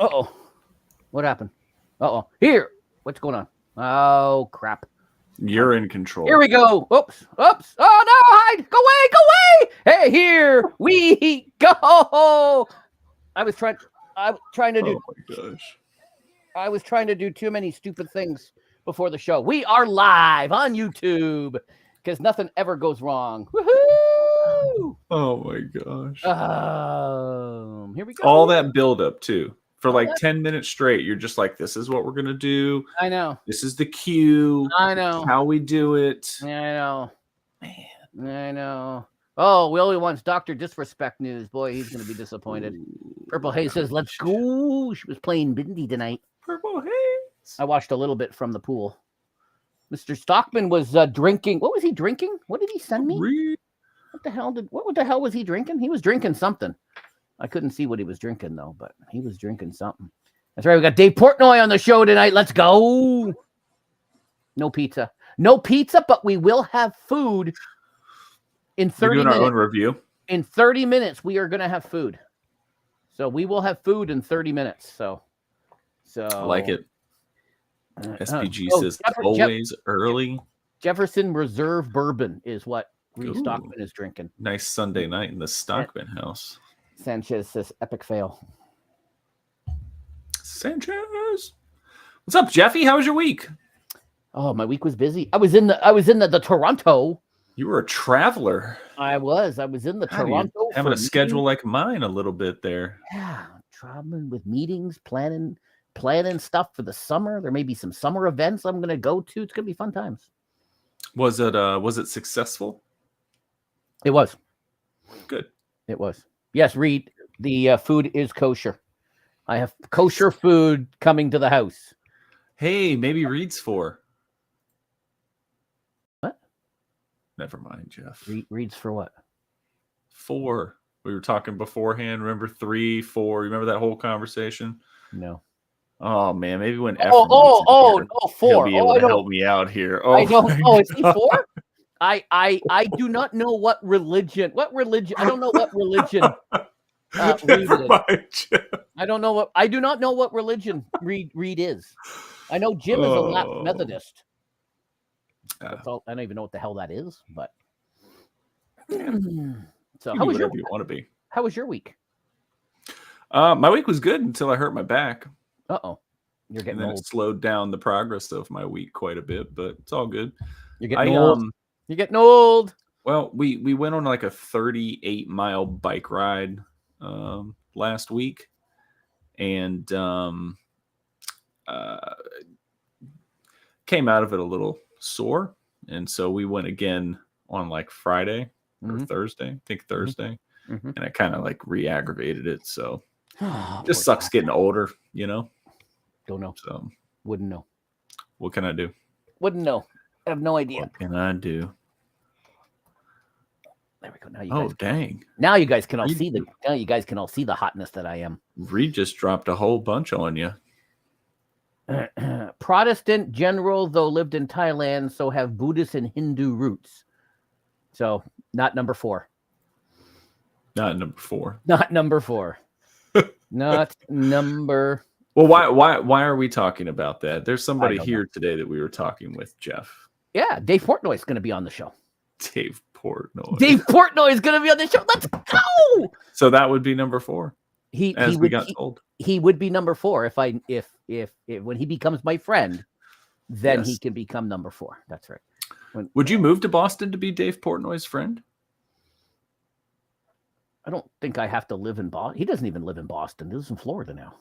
Uh-oh. What happened? Uh-oh. Here. What's going on? Oh, crap. You're in control. Here we go. Oops. Oh, no. Hide. Go away. Hey, here we go. I was trying to do. Oh, my gosh. I was trying to do too many stupid things before the show. We are live on YouTube because nothing ever goes wrong. Woohoo! Oh, my gosh. Here we go. All that buildup, too. For like 10 minutes straight, you're just like, this is what we're going to do. I know. This is the cue. I know. How we do it. I know. Man. I know. Oh, Willie wants Dr. Disrespect news. Boy, he's going to be disappointed. Purple Haze says, let's go. She was playing Bindi tonight. Purple Haze. I watched a little bit from the pool. Mr. Stockman was drinking. What was he drinking? What did he send me? What the hell was he drinking? He was drinking something. I couldn't see what he was drinking, though, but he was drinking something. That's right. We got Dave Portnoy on the show tonight. Let's go. No pizza. No pizza, but we will have food in 30 minutes. We're doing our own review. In 30 minutes, we are going to have food. So we will have food in 30 minutes. So I like it. SPG says always early. Jefferson Reserve Bourbon is what Reed Stockman is drinking. Nice Sunday night in the Stockman house. Sanchez says epic fail. Sanchez. What's up, Jeffy? How was your week? Oh, my week was busy. I was in the Toronto. You were a traveler. I was in the Toronto. Having a schedule like mine a little bit there. Yeah, traveling with meetings, planning stuff for the summer. There may be some summer events I'm going to go to. It's going to be fun times. Was it successful? It was. Good. It was. Yes, Reed, the food is kosher. I have kosher food coming to the house. Hey, maybe Reed's 4. What? Never mind, Jeff. Reed's for what? 4. We were talking beforehand. Remember 3, 4? Remember that whole conversation? No. Oh man, maybe when 4. He'll be able to help me out here. I don't. Oh, is he 4? I do not know what religion. I don't know what religion. Reed is. I do not know what religion Reed is. I know Jim is a Latin Methodist. That's all, I don't even know what the hell that is, but so how was you want to be? How was your week? My week was good until I hurt my back. Uh-oh. You're getting old. It slowed down the progress of my week quite a bit, but it's all good. You're getting old. You're getting old. Well, we went on like a 38-mile bike ride last week, and came out of it a little sore, and so we went again on like Friday or Thursday. I think Thursday, and I kind of like re-aggravated it. So just sucks getting older, you know. Don't know. So wouldn't know. What can I do? Wouldn't know. I have no idea. What can I do? There we go. Now you guys. Dang! Now you guys can all see the. Now you guys can all see the hotness that I am. Reed just dropped a whole bunch on you. Protestant general, though lived in Thailand, so have Buddhist and Hindu roots. So not number 4. Not number 4. Not number 4. Not number. Well, why are we talking about that? There's somebody here today that we were talking with, Jeff. Yeah, Dave Portnoy is going to be on the show. Dave Portnoy. Dave Portnoy is going to be on the show. Let's go. So that would be number 4. He would be number 4 if when he becomes my friend, then he can become number 4. That's right. Would you move to Boston to be Dave Portnoy's friend? I don't think I have to live in Boston. He doesn't even live in Boston. He lives in Florida now.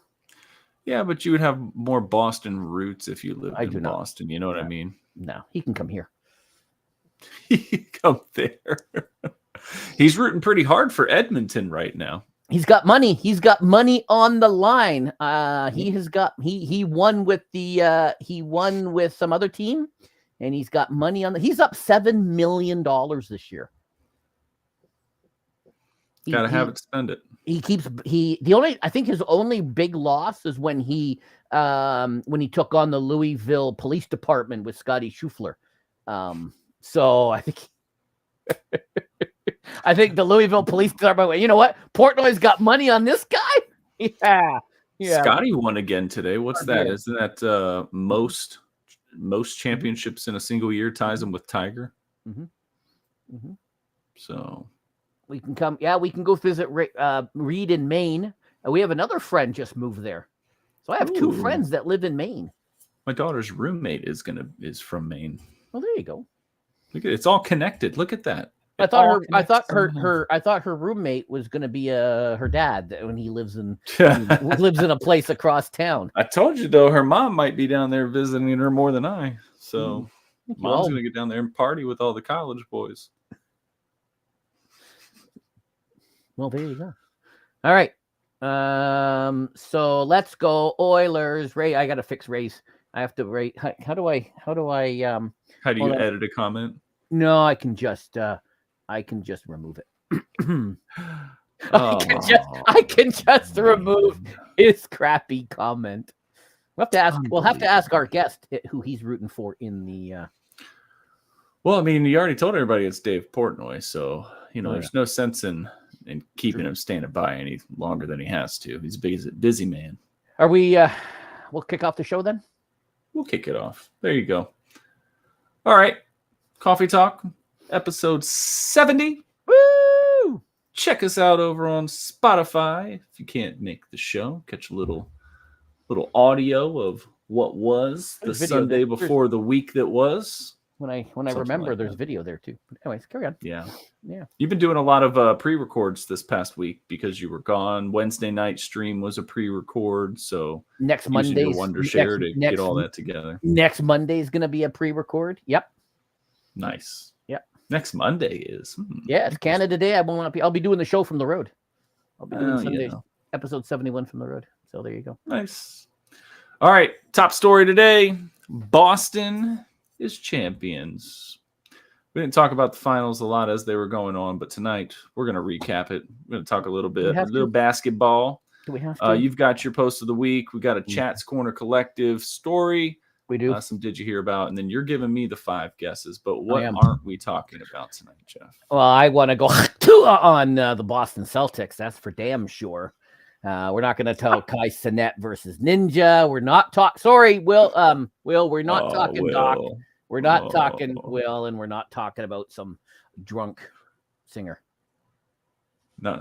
Yeah, but you would have more Boston roots if you lived in Boston. You know what I mean? No, he can come here. He can come there. He's rooting pretty hard for Edmonton right now. He's got money. He's got money on the line. He won with some other team, and he's got money on he's up $7 million this year. Gotta have it, spend it. I think his only big loss is when he took on the Louisville Police Department with Scotty Schufler. So I think I think the Louisville Police Department went, you know what? Portnoy's got money on this guy. Yeah. Yeah. Scotty won again today. What's that? Yeah. Isn't that most championships in a single year ties him with Tiger? So we can come. Yeah, we can go visit Reed in Maine. We have another friend just moved there, so I have two friends that live in Maine. My daughter's roommate is from Maine. Well, there you go. Look at it. It's all connected. Look at that. I thought her roommate was going to be her dad when he lives in a place across town. I told you though, her mom might be down there visiting her more than I. So mom's going to get down there and party with all the college boys. Well, there you go. All right. So let's go Oilers. Ray, I got to fix Ray's. I have to rate. How do you edit a comment? No, I can just remove it. I can just remove his crappy comment. We'll have to ask our guest who he's rooting for in the Well, I mean, you already told everybody it's Dave Portnoy, so there's no sense in keeping him standing by any longer than he has to. He's a busy man. Are we we'll kick off the show then? We'll kick it off. There you go. All right. Coffee Talk, episode 70. Woo! Check us out over on Spotify. If you can't make the show, catch a little audio of what was the Sunday before the week that was. When I remember, there's video there too. But anyways, carry on. Yeah. You've been doing a lot of pre-records this past week because you were gone. Wednesday night stream was a pre-record, so next Monday's Wondershare to get all that together. Next Monday is going to be a pre-record. Yep. Nice. Yep. Next Monday is. Yeah, it's Canada Day. I'll be doing the show from the road. I'll be doing Sunday episode 71 from the road. So there you go. Nice. All right. Top story today: Boston is champions. We didn't talk about the finals a lot as they were going on, but tonight we're going to recap it. We're going to talk a little bit, basketball. Do we have to? You've got your post of the week. We got a Chats Corner Collective story. We do. Some Did You Hear About? And then you're giving me the 5 guesses. But what aren't we talking about tonight, Jeff? Well, I want to go on the Boston Celtics. That's for damn sure. We're not going to tell Kai Cenat versus Ninja. We're not talking. Sorry, Will. Will, we're not talking Doc. We're not talking Will, and we're not talking about some drunk singer. No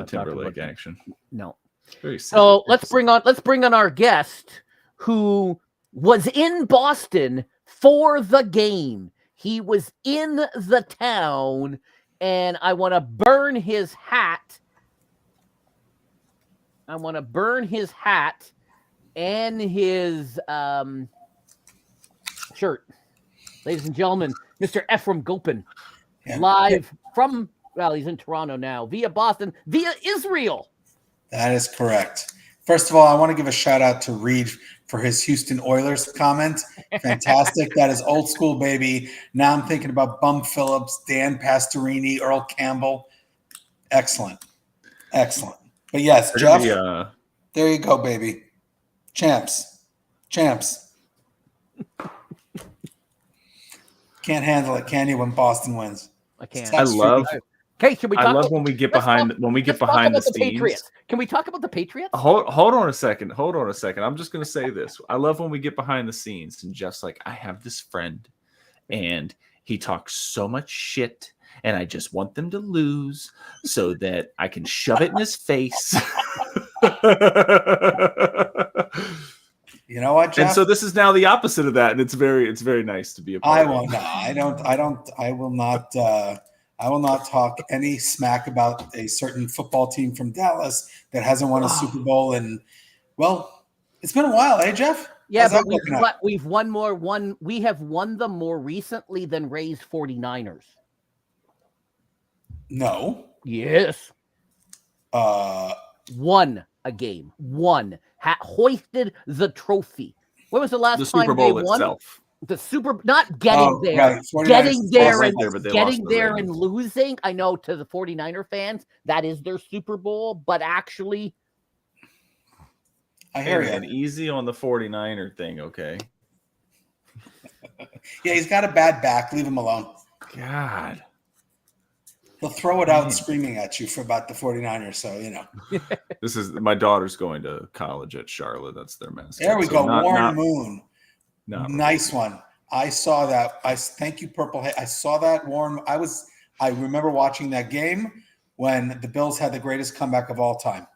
Timberlake action. No. Very so let's bring on our guest who was in Boston for the game. He was in the town, and I want to burn his hat. And his shirt. Ladies and gentlemen, Mr. Ephraim Gopin, live from, he's in Toronto now, via Boston, via Israel. That is correct. First of all, I want to give a shout out to Reed for his Houston Oilers comment. Fantastic. That is old school, baby. Now I'm thinking about Bum Phillips, Dan Pastorini, Earl Campbell. Excellent. But yes, Jeff, there you go, baby. Champs. Can't handle it, can you, when Boston wins? I can't. I love when we get behind the scenes. Patriots. Can we talk about the Patriots? Hold on a second. I'm just going to say this. I love when we get behind the scenes and Jeff's like, I have this friend and he talks so much shit and I just want them to lose so that I can shove it in his face. You know what, Jeff? And so this is now the opposite of that, and it's very nice to be a part of. I will not talk any smack about a certain football team from Dallas that hasn't won a Super Bowl in, well, it's been a while, eh, Jeff? Yeah, but we've won more. We have won them more recently than Ray's 49ers. No. Yes. Won a game. Hoisted the trophy. When was the last time Super Bowl they won? Itself. The not getting there. Right. Getting there and losing. I know to the 49er fans, that is their Super Bowl, but actually I hear you. And easy on the 49er thing, okay? Yeah, he's got a bad back. Leave him alone. God. They'll throw it out screaming at you for about the 49ers. So, you know. This is my daughter's going to college at Charlotte. That's their mascot. There we go. Warren Moon. Nice one. I saw that. Thank you, Purple. I saw that, Warren. I remember watching that game when the Bills had the greatest comeback of all time.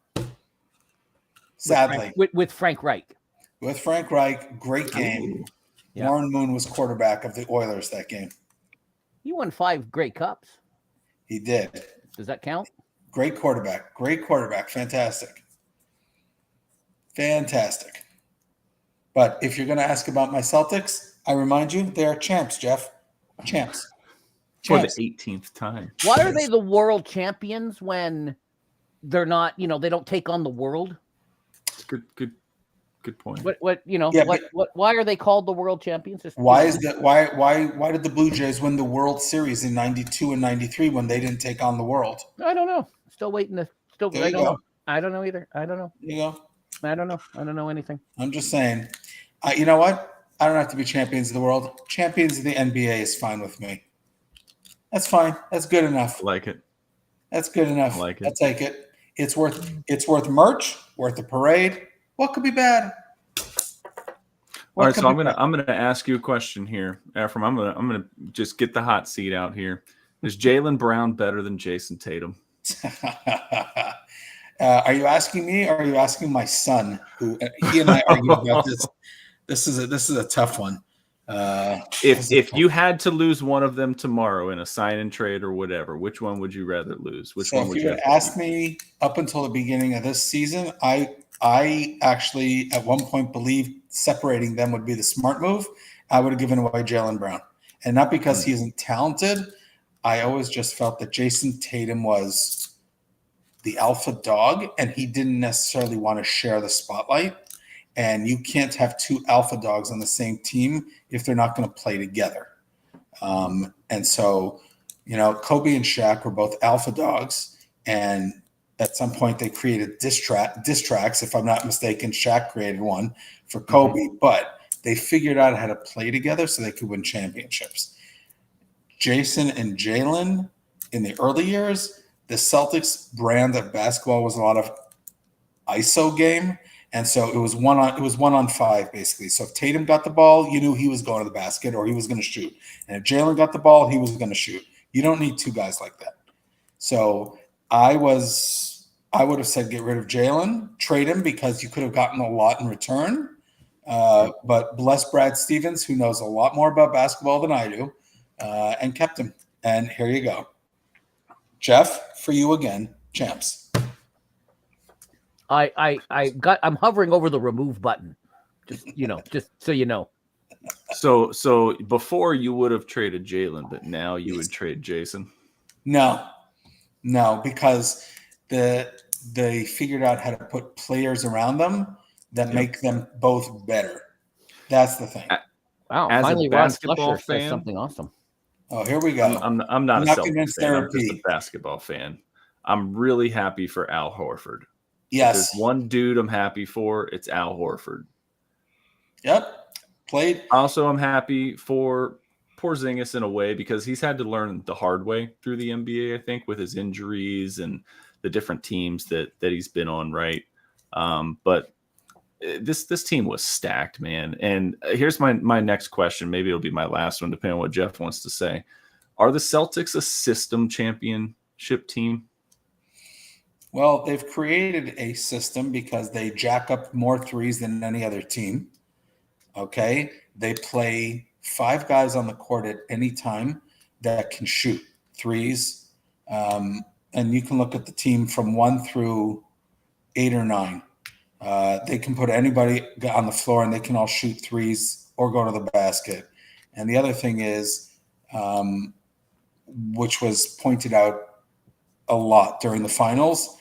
Sadly. With Frank Reich. With Frank Reich. Great game. Yeah. Warren Moon was quarterback of the Oilers that game. He won 5 Grey Cups. He did. Does that count? Great quarterback. Fantastic. But if you're going to ask about my Celtics, I remind you, they are champs, Jeff. Champs. For the 18th time. Why are they the world champions when they're not, they don't take on the world? Good point. Why are they called the world champions? Why did the Blue Jays win the World Series in 92 and 93 when they didn't take on the world? I don't know. Still waiting to I don't know. I don't know either. I don't know. You go. I don't know. I don't know anything. I'm just saying. You know what? I don't have to be champions of the world. Champions of the NBA is fine with me. That's fine. That's good enough. I like it. That's good enough. I like it. I'll take it. It's worth merch, worth a parade. What could be bad? All right, so I'm gonna ask you a question here, Ephraim. I'm gonna just get the hot seat out here. Is Jaylen Brown better than Jason Tatum? Are you asking me, or are you asking my son? Who he and I argued about this. This is a tough one. If you had to lose one of them tomorrow in a sign and trade or whatever, which one would you rather lose? Which one would you had asked me up until the beginning of this season, I actually at one point believed separating them would be the smart move. I would have given away Jaylen Brown. And not because he isn't talented. I always just felt that Jason Tatum was the alpha dog, and he didn't necessarily want to share the spotlight. And you can't have 2 alpha dogs on the same team if they're not going to play together. And so, Kobe and Shaq were both alpha dogs, and at some point they created diss tracks. If I'm not mistaken, Shaq created one for Kobe, but they figured out how to play together so they could win championships. Jason and Jaylen, in the early years, the Celtics brand of basketball was a lot of ISO game. And so it was 1-on-5 basically. So if Tatum got the ball, you knew he was going to the basket or he was going to shoot. And if Jaylen got the ball, he was going to shoot. You don't need 2 guys like that. So I would have said get rid of Jaylen, trade him because you could have gotten a lot in return. But bless Brad Stevens, who knows a lot more about basketball than I do, and kept him. And here you go. Jeff, for you again, champs. I'm hovering over the remove button. Just so you know. So before you would have traded Jaylen, but now you would trade Jason? No, because they figured out how to put players around them that make them both better. That's the thing. Wow! As finally, a basketball Ron Flusher fan, says something awesome. Oh, here we go. I'm not a Celtics fan. I'm just a basketball fan. I'm really happy for Al Horford. Yes. If there's one dude I'm happy for, it's Al Horford. Yep. Played. Also, I'm happy for Porzingis in a way because he's had to learn the hard way through the NBA, I think, with his injuries and the different teams that he's been on, right? But this team was stacked, man. And here's my next question. Maybe it'll be my last one, depending on what Jeff wants to say. Are the Celtics a system championship team? Well, they've created a system because they jack up more threes than any other team. Okay. They play 5 guys on the court at any time that can shoot threes. And you can look at the team from 1 through 8 or 9. They can put anybody on the floor and they can all shoot threes or go to the basket. And the other thing is, which was pointed out a lot during the finals,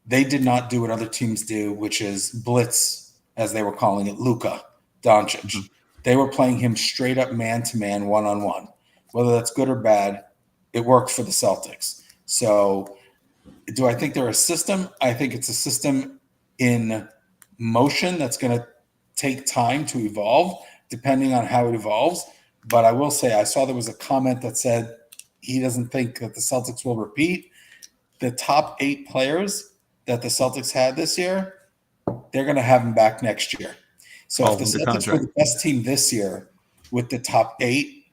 they did not do what other teams do, which is blitz, as they were calling it, Luka Doncic. Mm-hmm. They were playing him straight up man-to-man, one-on-one. Whether that's good or bad, it worked for the Celtics. So do I think they're a system? I think it's a system in motion that's going to take time to evolve, depending on how it evolves. But I will say I saw there was a comment that said he doesn't think that the Celtics will repeat. The top 8 players that the Celtics had this year, they're going to have them back next year. So if the Celtics were the best team this year with the top 8,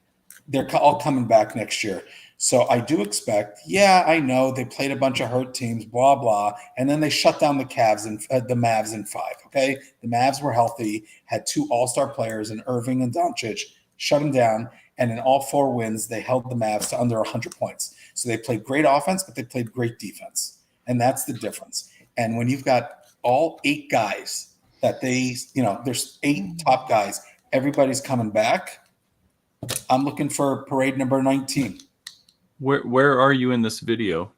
they're all coming back next year. So I do expect, I know they played a bunch of hurt teams, blah, blah, and then they shut down the Mavs in 5, okay? The Mavs were healthy, had 2 all-star players in Irving and Doncic, shut them down, and in all 4 wins, they held the Mavs to under 100 points. So they played great offense, but they played great defense, and that's the difference. And when you've got all 8 guys that there's 8 top guys, everybody's coming back, I'm looking for parade number 19. Where are you in this video?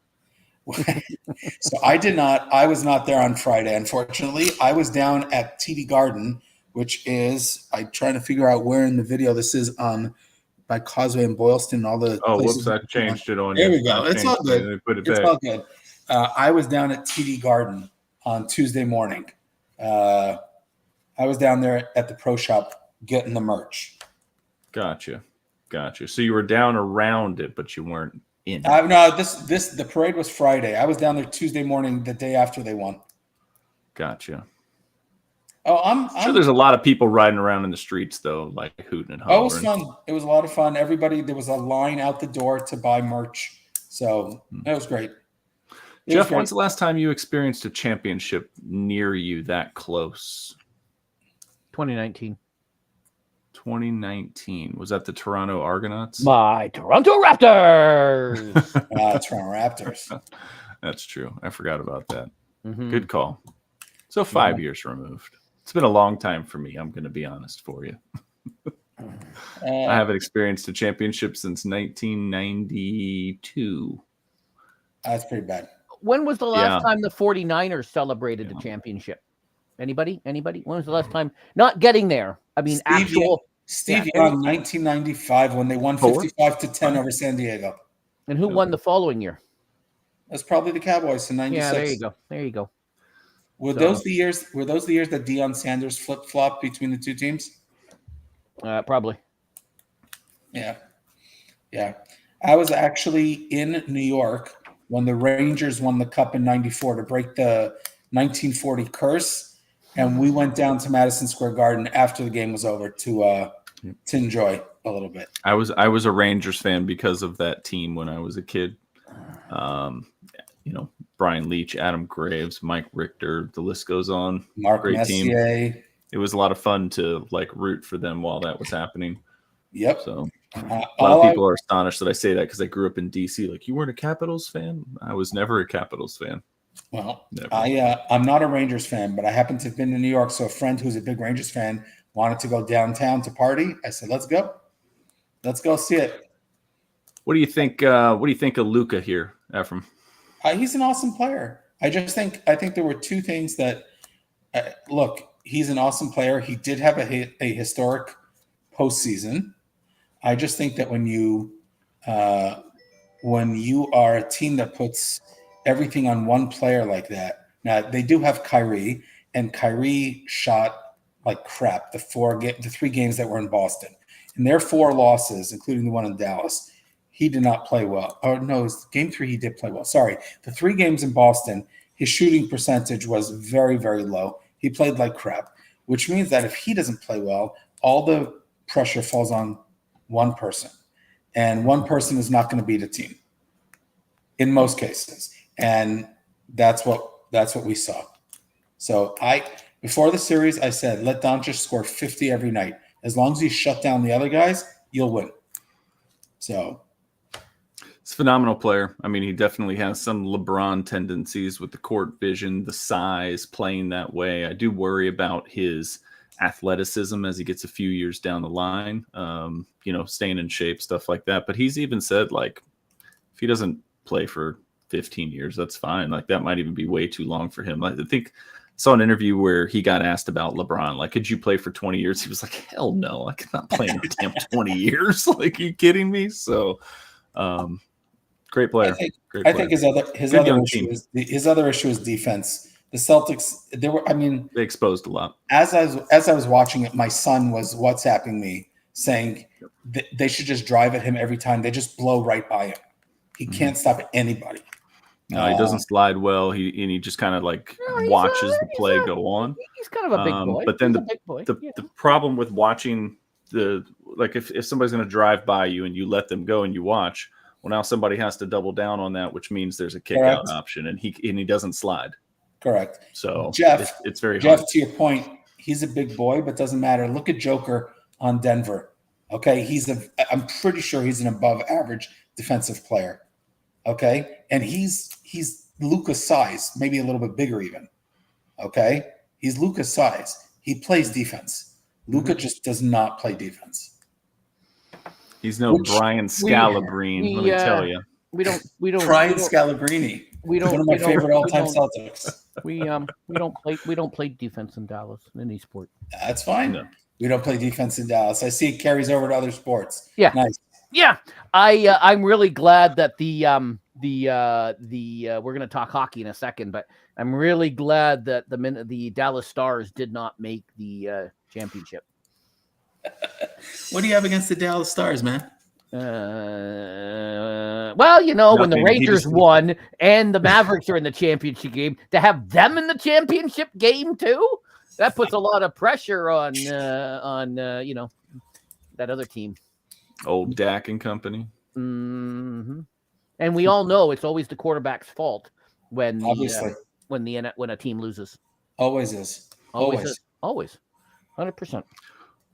So I was not there on Friday, unfortunately. I was down at TD Garden, which is, I'm trying to figure out where in the video this is on by Causeway and Boylston and all the places. Whoops, I changed it on you. There you. we go. It's all good. It's all good. I was down at TD Garden on Tuesday morning. I was down there at the pro shop getting the merch. Gotcha. So you were down around it, but you weren't in. No, the parade was Friday. I was down there Tuesday morning, the day after they won. Gotcha. Oh, I'm sure there's a lot of people riding around in the streets though, like hooting and hollering. Oh, it was fun. It was a lot of fun. There was a line out the door to buy merch, so it was great. Jeff, when's the last time you experienced a championship near you that close? 2019. 2019. Was that the Toronto Argonauts? My Toronto Raptors. Toronto Raptors. That's true. I forgot about that. Mm-hmm. Good call. So 5 years removed. It's been a long time for me. I'm going to be honest for you. I haven't experienced a championship since 1992. That's pretty bad. When was the last time the 49ers celebrated the championship? Anybody? When was the last time? Not getting there. I mean, Steve Young, 1995, when they won 55-10 over San Diego. And who won the following year? That's probably the Cowboys in 96. Yeah, there you go. Were those the years that Deion Sanders flip-flopped between the 2 teams? Probably. Yeah. I was actually in New York when the Rangers won the Cup in 94 to break the 1940 curse, and we went down to Madison Square Garden after the game was over to enjoy a little bit. I was a Rangers fan because of that team when I was a kid. Brian Leach, Adam Graves, Mike Richter, the list goes on. Mark Great Messier. Team. It was a lot of fun to root for them while that was happening. Yep. So a lot of people are astonished that I say that because I grew up in DC. Like, you weren't a Capitals fan? I was never a Capitals fan. Well, I'm not a Rangers fan, but I happen to have been in New York. So a friend who's a big Rangers fan wanted to go downtown to party. I said, let's go. Let's go see it. What do you think? What do you think of Luka here, Ephraim? He's an awesome player. I think there were 2 things that look. He's an awesome player. He did have a historic postseason. I just think that when you are a team that puts everything on one player like that. Now they do have Kyrie, and Kyrie shot like crap the 3 games that were in Boston. In their 4 losses, including the one in Dallas, he did not play well. Oh no, game 3 he did play well. Sorry, the 3 games in Boston, his shooting percentage was very, very low. He played like crap, which means that if he doesn't play well, all the pressure falls on one person, and one person is not going to beat a team in most cases, and that's what we saw. So before the series, I said let Doncic score 50 every night. As long as you shut down the other guys, you'll win. So. He's a phenomenal player. I mean, he definitely has some LeBron tendencies with the court vision, the size, playing that way. I do worry about his athleticism as he gets a few years down the line, staying in shape, stuff like that. But he's even said, if he doesn't play for 15 years, that's fine. That might even be way too long for him. I think I saw an interview where he got asked about LeBron. Could you play for 20 years? He was like, hell no, I cannot play in damn 20 years. Are you kidding me? So, great player. I think his other issue is defense. The Celtics, they exposed a lot. As I was watching it, my son was WhatsApping me saying they should just drive at him every time. They just blow right by him. He can't stop anybody. No, he doesn't slide well. He just kind of like watches the play go on. He's kind of a big boy. But then the problem with watching if somebody's going to drive by you and you let them go and you watch, well, now somebody has to double down on that, which means there's a kick out option, and he doesn't slide. Correct. So Jeff, it's very Jeff, hard. to your point, he's a big boy, but doesn't matter. Look at Joker on Denver. Okay, I'm pretty sure he's an above average defensive player. Okay, and he's Luka's size, maybe a little bit bigger even. Okay, he's Luka's size. He plays defense. Luka just does not play defense. He's no Brian Scalabrine, let me tell you. We don't Brian Scalabrine. One of my favorite all-time Celtics. We don't play defense in Dallas in any sport. That's fine. No. We don't play defense in Dallas. I see it carries over to other sports. Yeah. Nice. Yeah. I'm really glad that we're going to talk hockey in a second, but I'm really glad that the Dallas Stars did not make the championship. What do you have against the Dallas Stars, man? Well, when the Rangers won and the Mavericks are in the championship game, to have them in the championship game too, that puts a lot of pressure on that other team. Old Dak and company. Mm-hmm. And we all know it's always the quarterback's fault when a team loses. Always is. Always. 100%.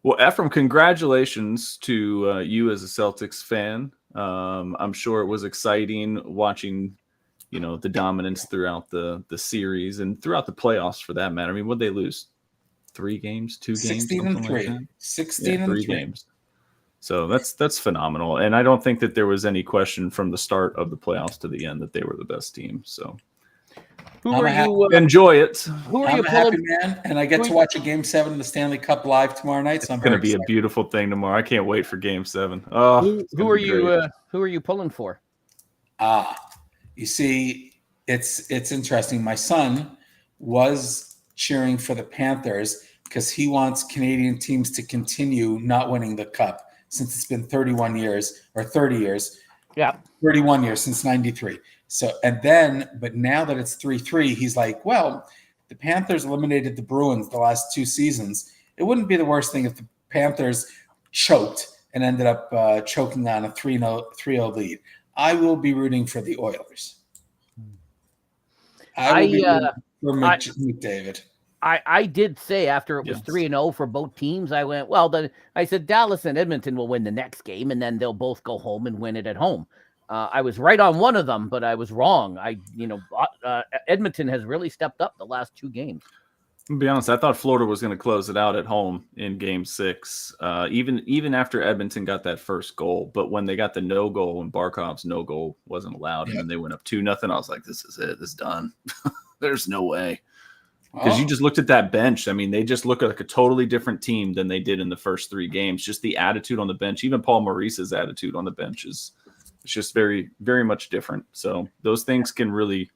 Well, Ephraim, congratulations to you as a Celtics fan. I'm sure it was exciting watching, the dominance throughout the series and throughout the playoffs for that matter. I mean, what'd they lose? 3 games, 2 games? 16-3. Like 16-3 games. So that's phenomenal. And I don't think that there was any question from the start of the playoffs to the end that they were the best team. So enjoy it. Who are I'm you a happy man, and I get to watch a Game 7 of theStanley Cup live tomorrow night. So it's going to be a beautiful thing tomorrow. I can't wait for Game 7. Oh, who are you pulling for? You see, it's interesting. My son was cheering for the Panthers because he wants Canadian teams to continue not winning the Cup since it's been 31 years or 30 years. Yeah. 31 years since 93. So, but now that it's 3-3, he's like, well, the Panthers eliminated the Bruins the last 2 seasons. It wouldn't be the worst thing if the Panthers choked and ended up choking on a 3-0 lead. I will be rooting for the Oilers. I will be rooting for McDavid. I did say after it was 3-0 for both teams, I went, I said Dallas and Edmonton will win the next game, and then they'll both go home and win it at home. I was right on one of them, but I was wrong. Edmonton has really stepped up the last 2 games. To be honest, I thought Florida was going to close it out at home in Game 6, even after Edmonton got that first goal. But when they got the no goal and Barkov's no goal wasn't allowed, and then they went up 2-0, I was like, this is it. This is done. There's no way. Because you just looked at that bench. I mean, they just look like a totally different team than they did in the first 3 games. Just the attitude on the bench, even Paul Maurice's attitude on the bench is just very, very much different. So those things can really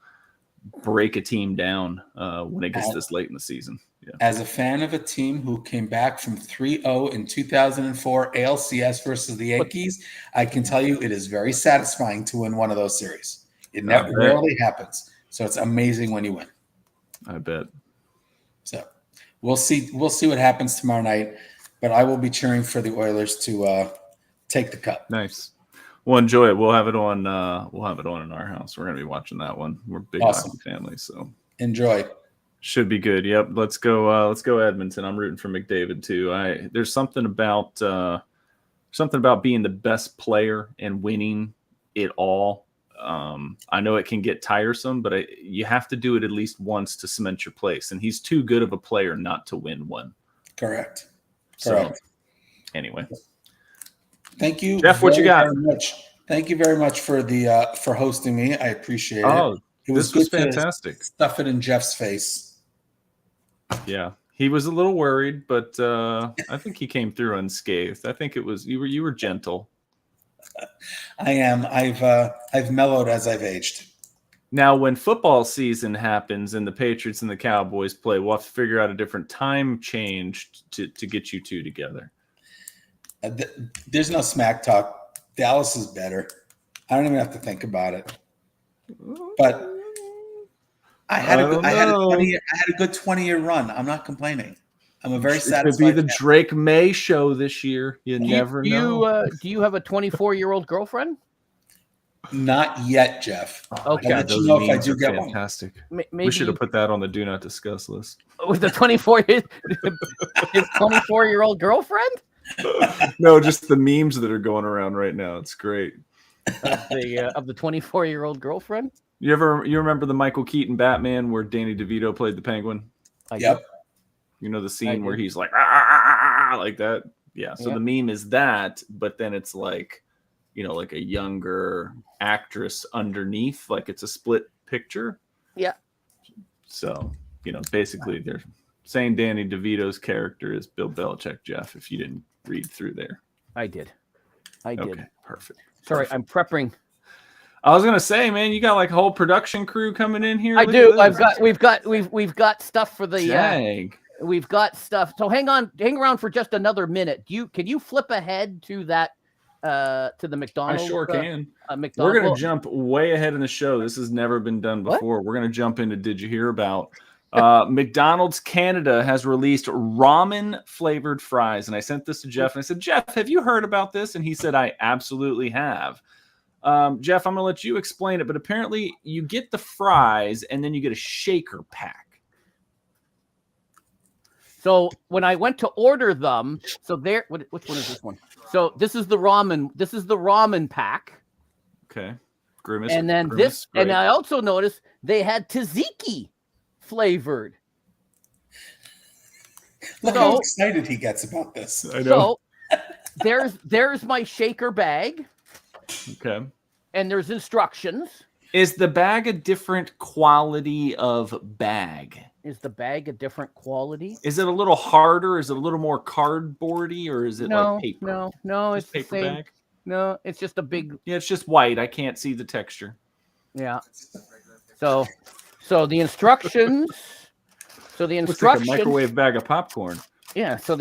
break a team down when it gets this late in the season. Yeah. As a fan of a team who came back from 3-0 in 2004 ALCS versus the Yankees, I can tell you it is very satisfying to win one of those series. It rarely happens. So it's amazing when you win. I bet. So we'll see what happens tomorrow night, but I will be cheering for the Oilers to take the cup. Nice. We'll enjoy it. We'll have it on. We'll have it on in our house. We're going to be watching that one. We're a big hockey family, so enjoy. Should be good. Yep. Let's go. Let's go Edmonton. I'm rooting for McDavid too. There's something about being the best player and winning it all. I know it can get tiresome, but you have to do it at least once to cement your place. And he's too good of a player not to win one. Correct. So, anyway. Thank you, Jeff. What you got? Thank you very much for for hosting me. I appreciate it. This was fantastic. Stuff it in Jeff's face. Yeah, he was a little worried, but I think he came through unscathed. I think it was you were gentle. I am. I've mellowed as I've aged. Now, when football season happens and the Patriots and the Cowboys play, we'll have to figure out a different time change to get you two together. There's no smack talk. Dallas is better. I don't even have to think about it. But I had a good 20-year run. I'm not complaining. I'm a very satisfied. It could be the Drake May show this year. You never know. Do you have a 24-year-old girlfriend? Not yet, Jeff. Okay. I'll let you know if I do get fantastic. one. We should have put that on the do not discuss list. With the 24-year-old girlfriend? No, just the memes that are going around right now. It's great. Of the 24-year-old girlfriend? You remember the Michael Keaton Batman where Danny DeVito played the Penguin? Yep. You know the scene where he's like like that? Yeah. So the meme is that, but then it's like, like a younger actress underneath, like it's a split picture. Yeah. So, basically they're saying Danny DeVito's character is Bill Belichick, Jeff, if you didn't read through there. I did. Okay, perfect. Sorry, I'm prepping. I was gonna say, man, you got like a whole production crew coming in here. I do. We've got stuff for the Jag. We've got stuff. So hang around for just another minute. Can you flip ahead to that to the McDonald's? I sure can. McDonald's. We're gonna jump way ahead in the show. This has never been done before. What? We're gonna jump into Did You Hear About? McDonald's Canada has released ramen flavored fries, and I sent this to Jeff, and I said, Jeff, have you heard about this? And he said, I absolutely have. Jeff, I'm gonna let you explain it, but apparently you get the fries and then you get a shaker pack. So when I went to order them, which one is this one? So this is the ramen. This is the ramen pack. Okay. Grimace. And then Grimace, and I also noticed they had tzatziki flavored. Look how excited he gets about this. I know. So there's my shaker bag. Okay. And there's instructions. Is the bag a different quality of bag? Is the bag a different quality? Is it a little harder? Is it a little more cardboardy, or is it like paper? No, it's paper the same bag. No, it's just a big. Yeah, it's just white. I can't see the texture. Yeah. So the instructions. Looks like a microwave bag of popcorn. Yeah. So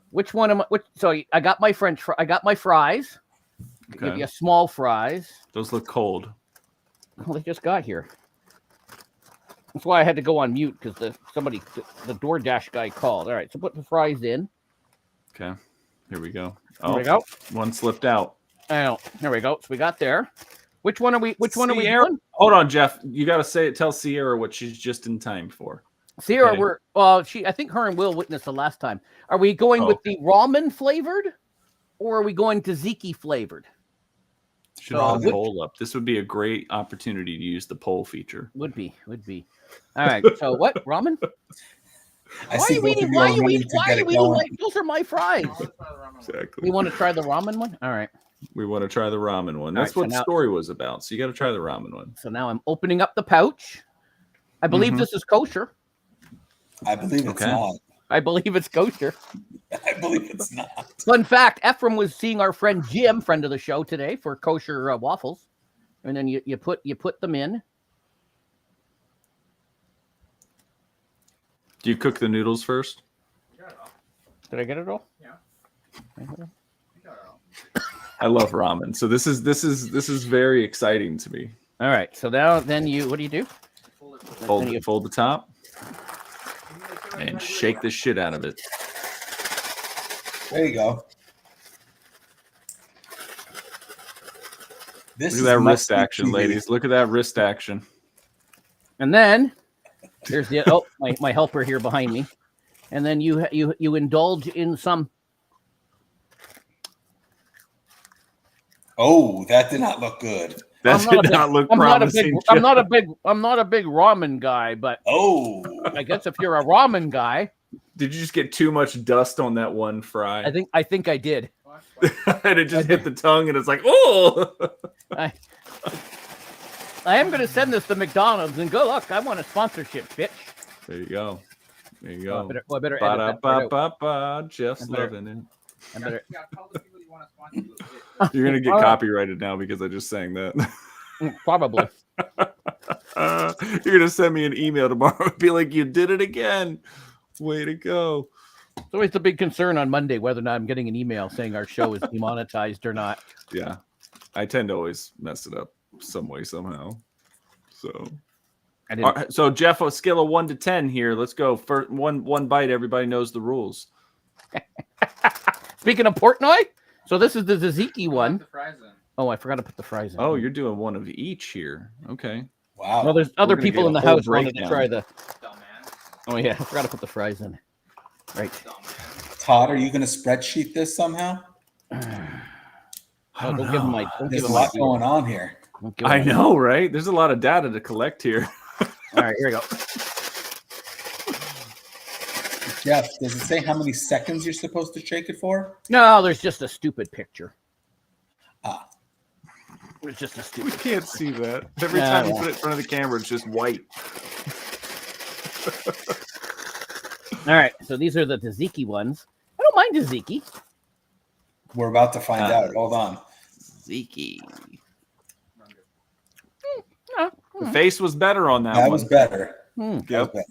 which one am I? So I got my I got my fries. Okay. Give you a small fries. Those look cold. Well, they just got here. That's why I had to go on mute because the DoorDash guy called. All right, so put the fries in. Okay, here we go. There we go. One slipped out. Oh, there we go. So we got there. Which one are we doing? Hold on, Jeff. You got to tell Sierra what she's just in time for. Sierra, okay. I think her and Will witnessed the last time. Are we going with the ramen flavored, or are we going tzatziki flavored? Should have a poll up. This would be a great opportunity to use the poll feature. Would be. All right. So what? Ramen? Why are you eating like those are my fries? Exactly. We want to try the ramen one? All right. We want to try the ramen one. That's what the story was about. So you got to try the ramen one. So now I'm opening up the pouch. I believe this is kosher. I believe it's not. I believe it's kosher. I believe it's not. Fun fact, Ephraim was seeing our friend Jim, friend of the show today, for kosher waffles. And then you put them in. Do you cook the noodles first? Did I get it all? Yeah. I love ramen. So this is very exciting to me. All right. So now what do you do? Fold the top and shake the shit out of it. There you go. Look at that wrist action, ladies. Look at that wrist action. And then there's my helper here behind me. And then you indulge in some. Oh, that did not look good. That did not look promising. I'm not a big ramen guy, but I guess if you're a ramen guy. Did you just get too much dust on that one fry? I think I did. And it just hit the tongue, and it's like, oh! I am going to send this to McDonald's and go, look, I want a sponsorship, bitch. There you go. There you go. I better edit that. Jeff's loving it. Tell the people you want to sponsor you. You're going to get copyrighted now because I just sang that. Probably. You're going to send me an email tomorrow and be like, you did it again. Way to go. It's always the big concern on Monday whether or not I'm getting an email saying our show is demonetized or not. Yeah. I tend to always mess it up some way, somehow. So Jeff, a scale of 1 to 10 here. Let's go. First, one bite. Everybody knows the rules. Speaking of Portnoy, so this is the tzatziki one. The fries in. Oh, I forgot to put the fries in. Oh, you're doing one of each here. Okay. Wow. Well, there's other gonna people get in a the whole house wanted to breakdown. try the. Dumbass. Oh yeah, I forgot to put the fries in. Right. Dumbass. Todd, are you going to spreadsheet this somehow? Oh, don't give him my. Don't There's give a him my. lot going on here. Don't give him I my- know, right? There's a lot of data to collect here. All right, here we go. Jeff, does it say how many seconds you're supposed to shake it for? No, there's just a stupid picture. Ah. There's just a We stupid. can't see that. Every Yeah, time you yeah. put it in front of the camera, it's just white. All right, so these are the tzatziki ones. I don't mind tzatziki. We're about to find out. Hold on. Ziki. Yeah, The face was better on that That one. was better. hmm. That was Yep. better.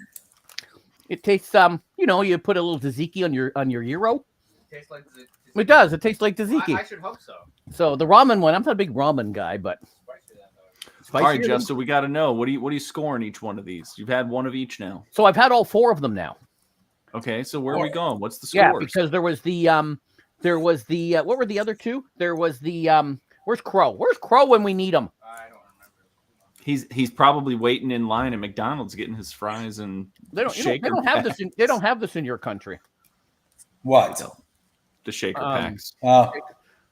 It tastes you put a little tzatziki on your gyro. Tastes like It does. It tastes like tzatziki. I should hope so. So the ramen one, I'm not a big ramen guy, but Spicy that though. All right, spicier Jeff. than- So we got to know what are you scoring each one of these? You've had one of each now. So I've had all 4 of them now. Okay, so where are we going? What's the Yeah, scores? because there was the what were the other 2? There was the where's Crow? Where's Crow when we need him? I don't remember. He's probably waiting in line at McDonald's getting his fries and They don't have this. They don't have this in your country. What? the shaker Um, packs.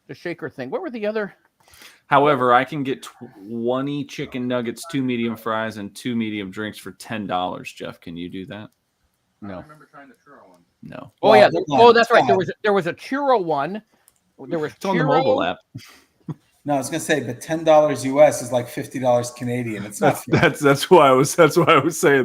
The shaker thing. What were the other? However, I can get 20 chicken nuggets, 2 medium fries, and 2 medium drinks for $10. Jeff, can you do that? I No. remember trying the churro one. No. Oh Well, yeah. hold Oh, on, that's right. hold There was a churro one. There was It's on the mobile app. No, I was gonna say, but $10 US is like $50 Canadian. It's not. That's why I was saying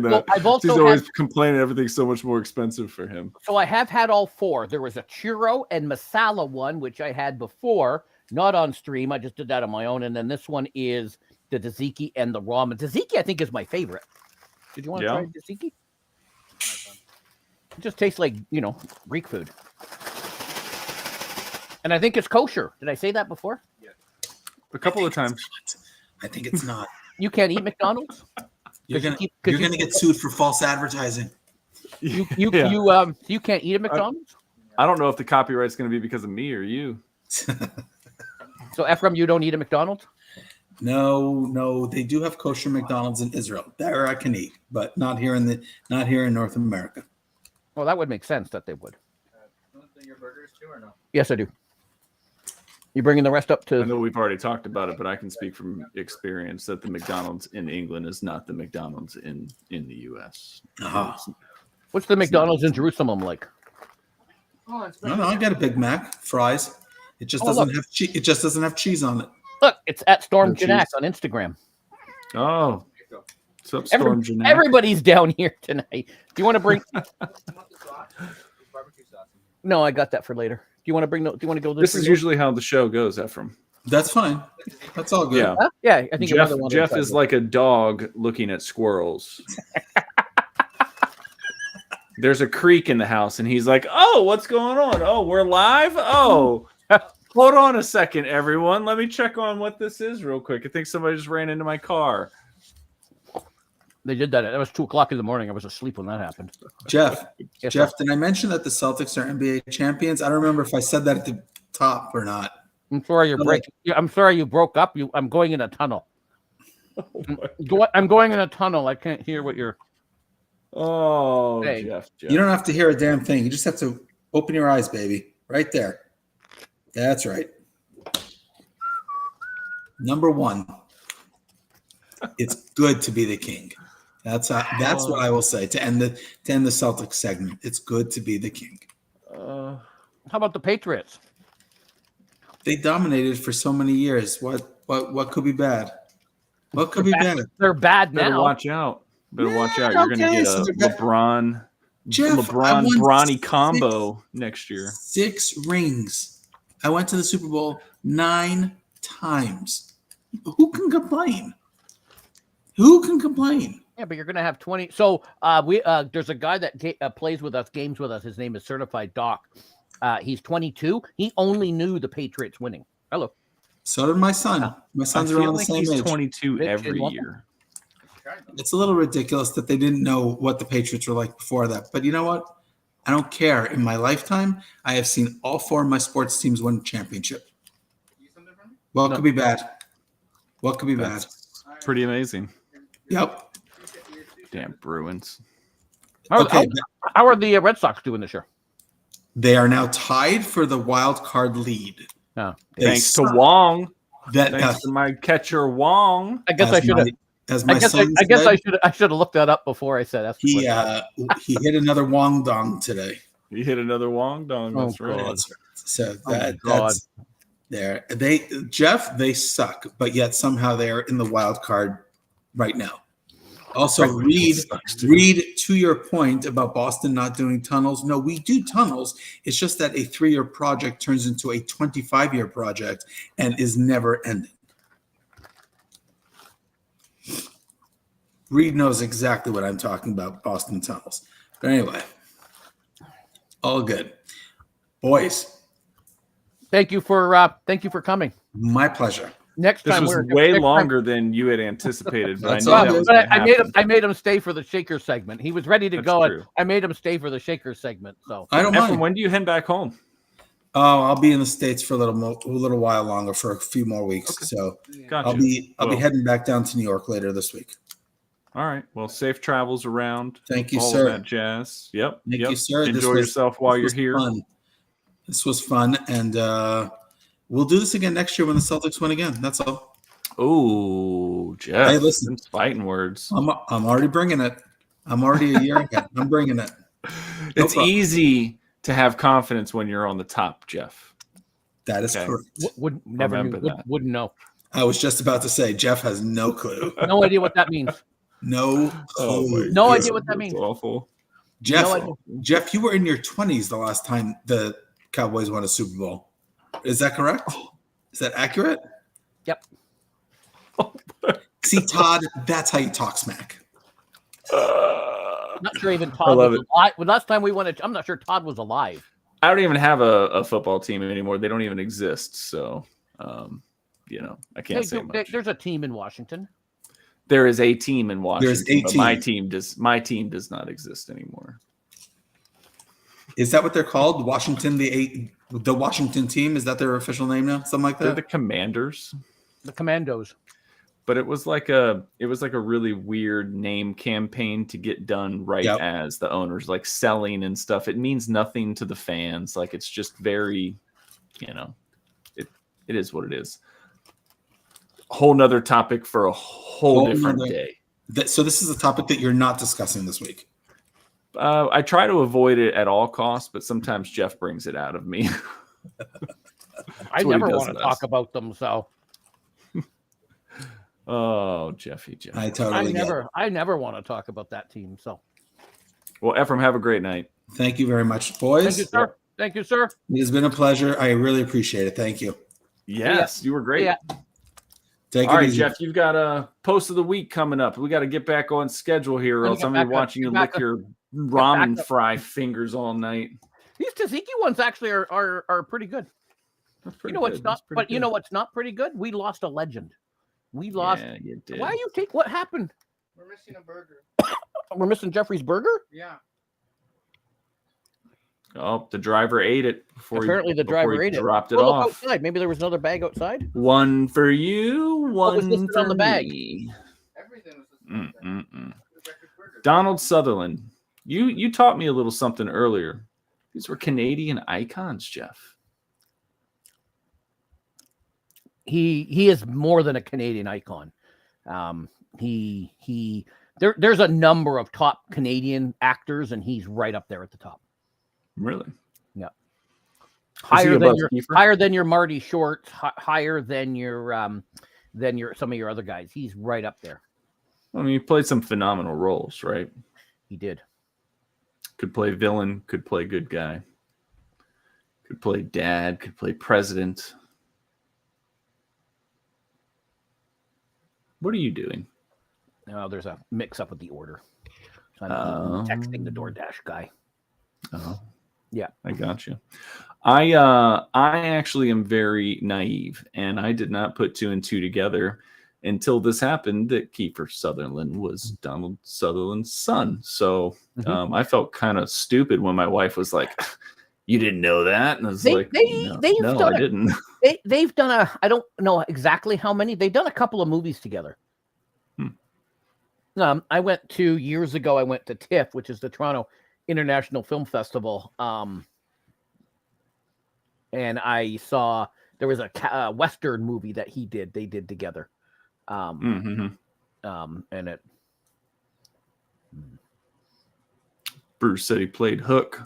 that. Well, I've He's also always had, complaining everything's so much more expensive for him. so I have had all 4. There was a churro and masala one, which I had before, not on stream. I just did that on my own, and then this one is the tzatziki and the ramen. Tzatziki, I think, is my favorite. Did you want to Yeah. try tzatziki? It just tastes like Greek food, and I think it's kosher. Did I say that before? A couple of times. I think it's not. You can't eat McDonald's. You're gonna keep- you're 'cause you- gonna get sued for false advertising. You Yeah. you can't eat at McDonald's. I don't know if the copyright's going to be because of me or you. So Ephraim, you don't eat at McDonald's. No, they do have kosher McDonald's in Israel. There I can eat, but not here in North America. Well, that would make sense that they would. You want your burgers too or no? Yes, I do. You bringing the rest up I to? know we've already talked about it, but I can speak from experience that the McDonald's in England is not the McDonald's in the U.S. Uh-huh. What's the McDonald's in Jerusalem like? Oh, it's No, I got a Big Mac, fries. It just Oh, doesn't look. have cheese. It just doesn't have cheese on it. Look, it's at Storm No cheese. Janak on Instagram. Oh, what's up, Storm Jeanette? Everybody's down here tonight. Do you want to bring? You want the sauce? There's barbecue sauce. No, I got that for later. Do you want to bring? Do you want to go? This is usually how the show goes, Ephraim. That's fine. That's all good. Yeah. Huh? Yeah, I think Jeff, another one Jeff inside is it. like a dog looking at squirrels. There's a creak in the house, and he's like, "Oh, what's going on? Oh, we're live. Oh, hold on a second, everyone. Let me check on what this is real quick. I think somebody just ran into my car." They did that. That was 2:00 in the morning. I was asleep when that happened. Jeff, Yes, Jeff, sir. did I mention that the Celtics are NBA champions? I don't remember if I said that at the top or not. I'm sorry you're No, breaking. I'm sorry you broke up. I'm going in a tunnel. I'm going in a tunnel. I can't hear what you're. Oh, Hey. Jeff. You don't have to hear a damn thing. You just have to open your eyes, baby. Right there. That's right. Number 1. It's good to be the king. That's what I will say to end the Celtics segment. It's good to be the king. How about the Patriots? They dominated for so many years. What could be bad? What could be bad? They're bad Better now. watch out. Better watch Yeah, out. You're going okay, to get so a they're bad. LeBron, Jeff, I LeBron won Bronny 6 combo next year. 6 rings. I went to the Super Bowl 9 times. Who can complain? Who can complain? Yeah, but you're going to have 20. So there's a guy that plays with us, games with us. His name is Certified Doc. He's 22. He only knew the Patriots winning. Hello. So did my son. My son's around the same he's age. 22 Big every kid, year. It's a little ridiculous that they didn't know what the Patriots were like before that. But you know what? I don't care. In my lifetime, I have seen all 4 of my sports teams win a championship. What could be bad? What could be bad? Pretty amazing. Yep. Damn Bruins. Okay. How are the Red Sox doing this year? They are now tied for the wild card lead. Oh, thanks to Wong. Thanks to my catcher Wong. I guess I should have. I should have looked that up before I said that. He hit another Wong dong today. He hit another Wong dong. That's right. That's right. So that's there. They suck, but yet somehow they are in the wild card right now. Also, Reed, to your point about Boston not doing tunnels. No, we do tunnels. It's just that a 3-year project turns into a 25-year project and is never ending. Reed knows exactly what I'm talking about, Boston tunnels. But anyway, all good. Boys. Thank you for coming. My pleasure. Next time this was way longer than you had anticipated, but I know that was but I made him stay for the shaker segment. He was ready to go. True. I made him stay for the shaker segment. So I don't mind. When do you head back home? Oh, I'll be in the States for a little while longer, for a few more weeks. Okay. So gotcha. I'll be heading back down to New York later this week. All right. Well, safe travels around. Thank you, all sir. Of that jazz. Yep. Thank you, sir. Enjoy yourself while you're here. Fun. This was fun, and we'll do this again next year when the Celtics win again. That's all. Oh, Jeff. Hey, listen. Fighting words. I'm already bringing it. I'm already a year ahead. I'm bringing it. It's easy to have confidence when you're on the top, Jeff. That is correct. Wouldn't know. I was just about to say, Jeff has no clue. No idea what that means. No clue. No idea what that means. Awful. Jeff, you were in your 20s the last time the Cowboys won a Super Bowl. Is that correct? Is that accurate? Yep. See, Todd, that's how you talk smack. Not sure even Todd was alive. Well, last time we won it, I'm not sure Todd was alive. I don't even have a football team anymore. They don't even exist. So, I can't say much. There's a team in Washington. There is a team in Washington. There's a team. But my team does not exist anymore. Is that what they're called? Washington, the Washington team? Is that their official name now? Something like that? They're the Commanders. The Commandos. But it was like a really weird name campaign to get done as the owners, like selling and stuff. It means nothing to the fans. Like, it's just very, it is what it is. Whole nother topic for a whole different day. So this is a topic that you're not discussing this week. I try to avoid it at all costs, but sometimes Jeff brings it out of me. I never want to talk about them, so. Oh, Jeff. I never want to talk about that team, so. Well, Ephraim, have a great night. Thank you very much, boys. Thank you, sir. Thank you, sir. It has been a pleasure. I really appreciate it. Thank you. Yes, you were great. Yeah. All right, Jeff, you've got a post of the week coming up. We got to get back on schedule here, or else I'm going to be watching you lick your ramen fry fingers all night. These tzatziki ones actually are pretty good. You know what's not? But you know what's not pretty good? We lost a legend. We lost. Yeah, you did. Why you take? What happened? We're missing a burger. We're missing Jeffrey's burger. Yeah. Oh, the driver ate it before. Apparently, the driver ate it. Dropped it off. Outside. Maybe there was another bag outside. One for you. One for on the bag. me. Everything was Donald Sutherland. You taught me a little something earlier. These were Canadian icons, Jeff. He is more than a Canadian icon. There's a number of top Canadian actors, and he's right up there at the top. Really? Yeah. Higher than your Marty Short, higher than your some of your other guys. He's right up there. I mean, he played some phenomenal roles, right? He did. Could play villain, could play good guy. Could play dad, could play president. What are you doing? there's a mix-up with the order. So I'm texting the DoorDash guy. Oh, yeah, I got you. I actually am very naive, and I did not put 2 and 2 together until this happened that Kiefer Sutherland was Donald Sutherland's son. So I felt kind of stupid when my wife was like, "You didn't know that?" And I was like, "No, I didn't." They've done I don't know exactly how many. They've done a couple of movies together. I went years ago. I went to TIFF, which is the Toronto International Film Festival. And I saw there was a Western movie that they did together. And it. Bruce said he played Hook.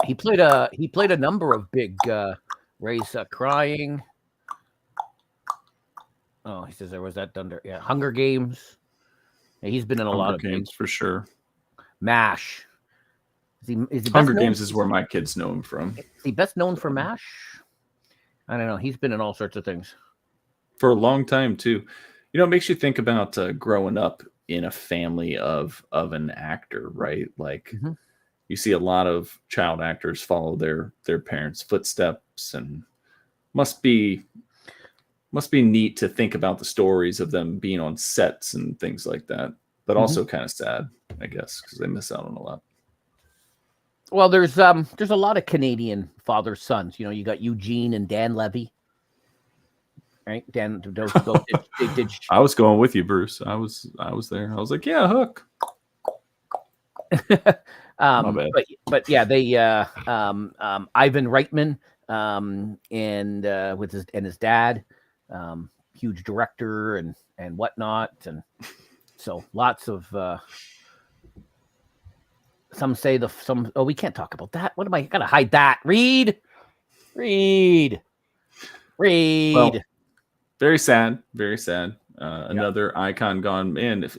He played a number of big Ray's crying. Oh, he says there was that Thunder. Yeah, Hunger Games. Yeah, he's been in a lot of games for sure. MASH. Is he Hunger Games is where my kids know him from. Is he best known for MASH? I don't know. He's been in all sorts of things for a long time too. It makes you think about growing up in a family of an actor, right? Like you see a lot of child actors follow their parents' footsteps, and must be neat to think about the stories of them being on sets and things like that. But also kind of sad, I guess, because they miss out on a lot. Well, there's a lot of Canadian father sons. You got Eugene and Dan Levy, right? Dan, did I was going with you, Bruce. I was there. I was like, yeah, Hook. My bad. But yeah, they Ivan Reitman and with his dad, huge director and whatnot, and so lots of. Some say we can't talk about that. What am I gotta hide that? Read. Well, very sad. Very sad. Another icon gone. Man, if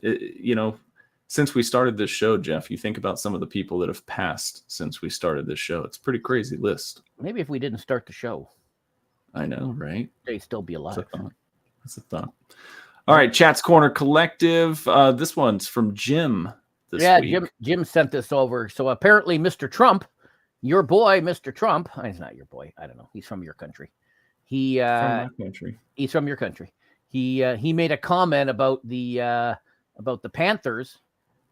since we started this show, Jeff, you think about some of the people that have passed since we started this show. It's a pretty crazy list. Maybe if we didn't start the show. I know, right? They'd still be alive. That's a thought. All right, Chat's Corner Collective. This one's from Jim. Week. Jim sent this over. So apparently, Mr. Trump, your boy, Mr. Trump. He's not your boy. I don't know. He's from your country. He's from your country. He made a comment about the Panthers.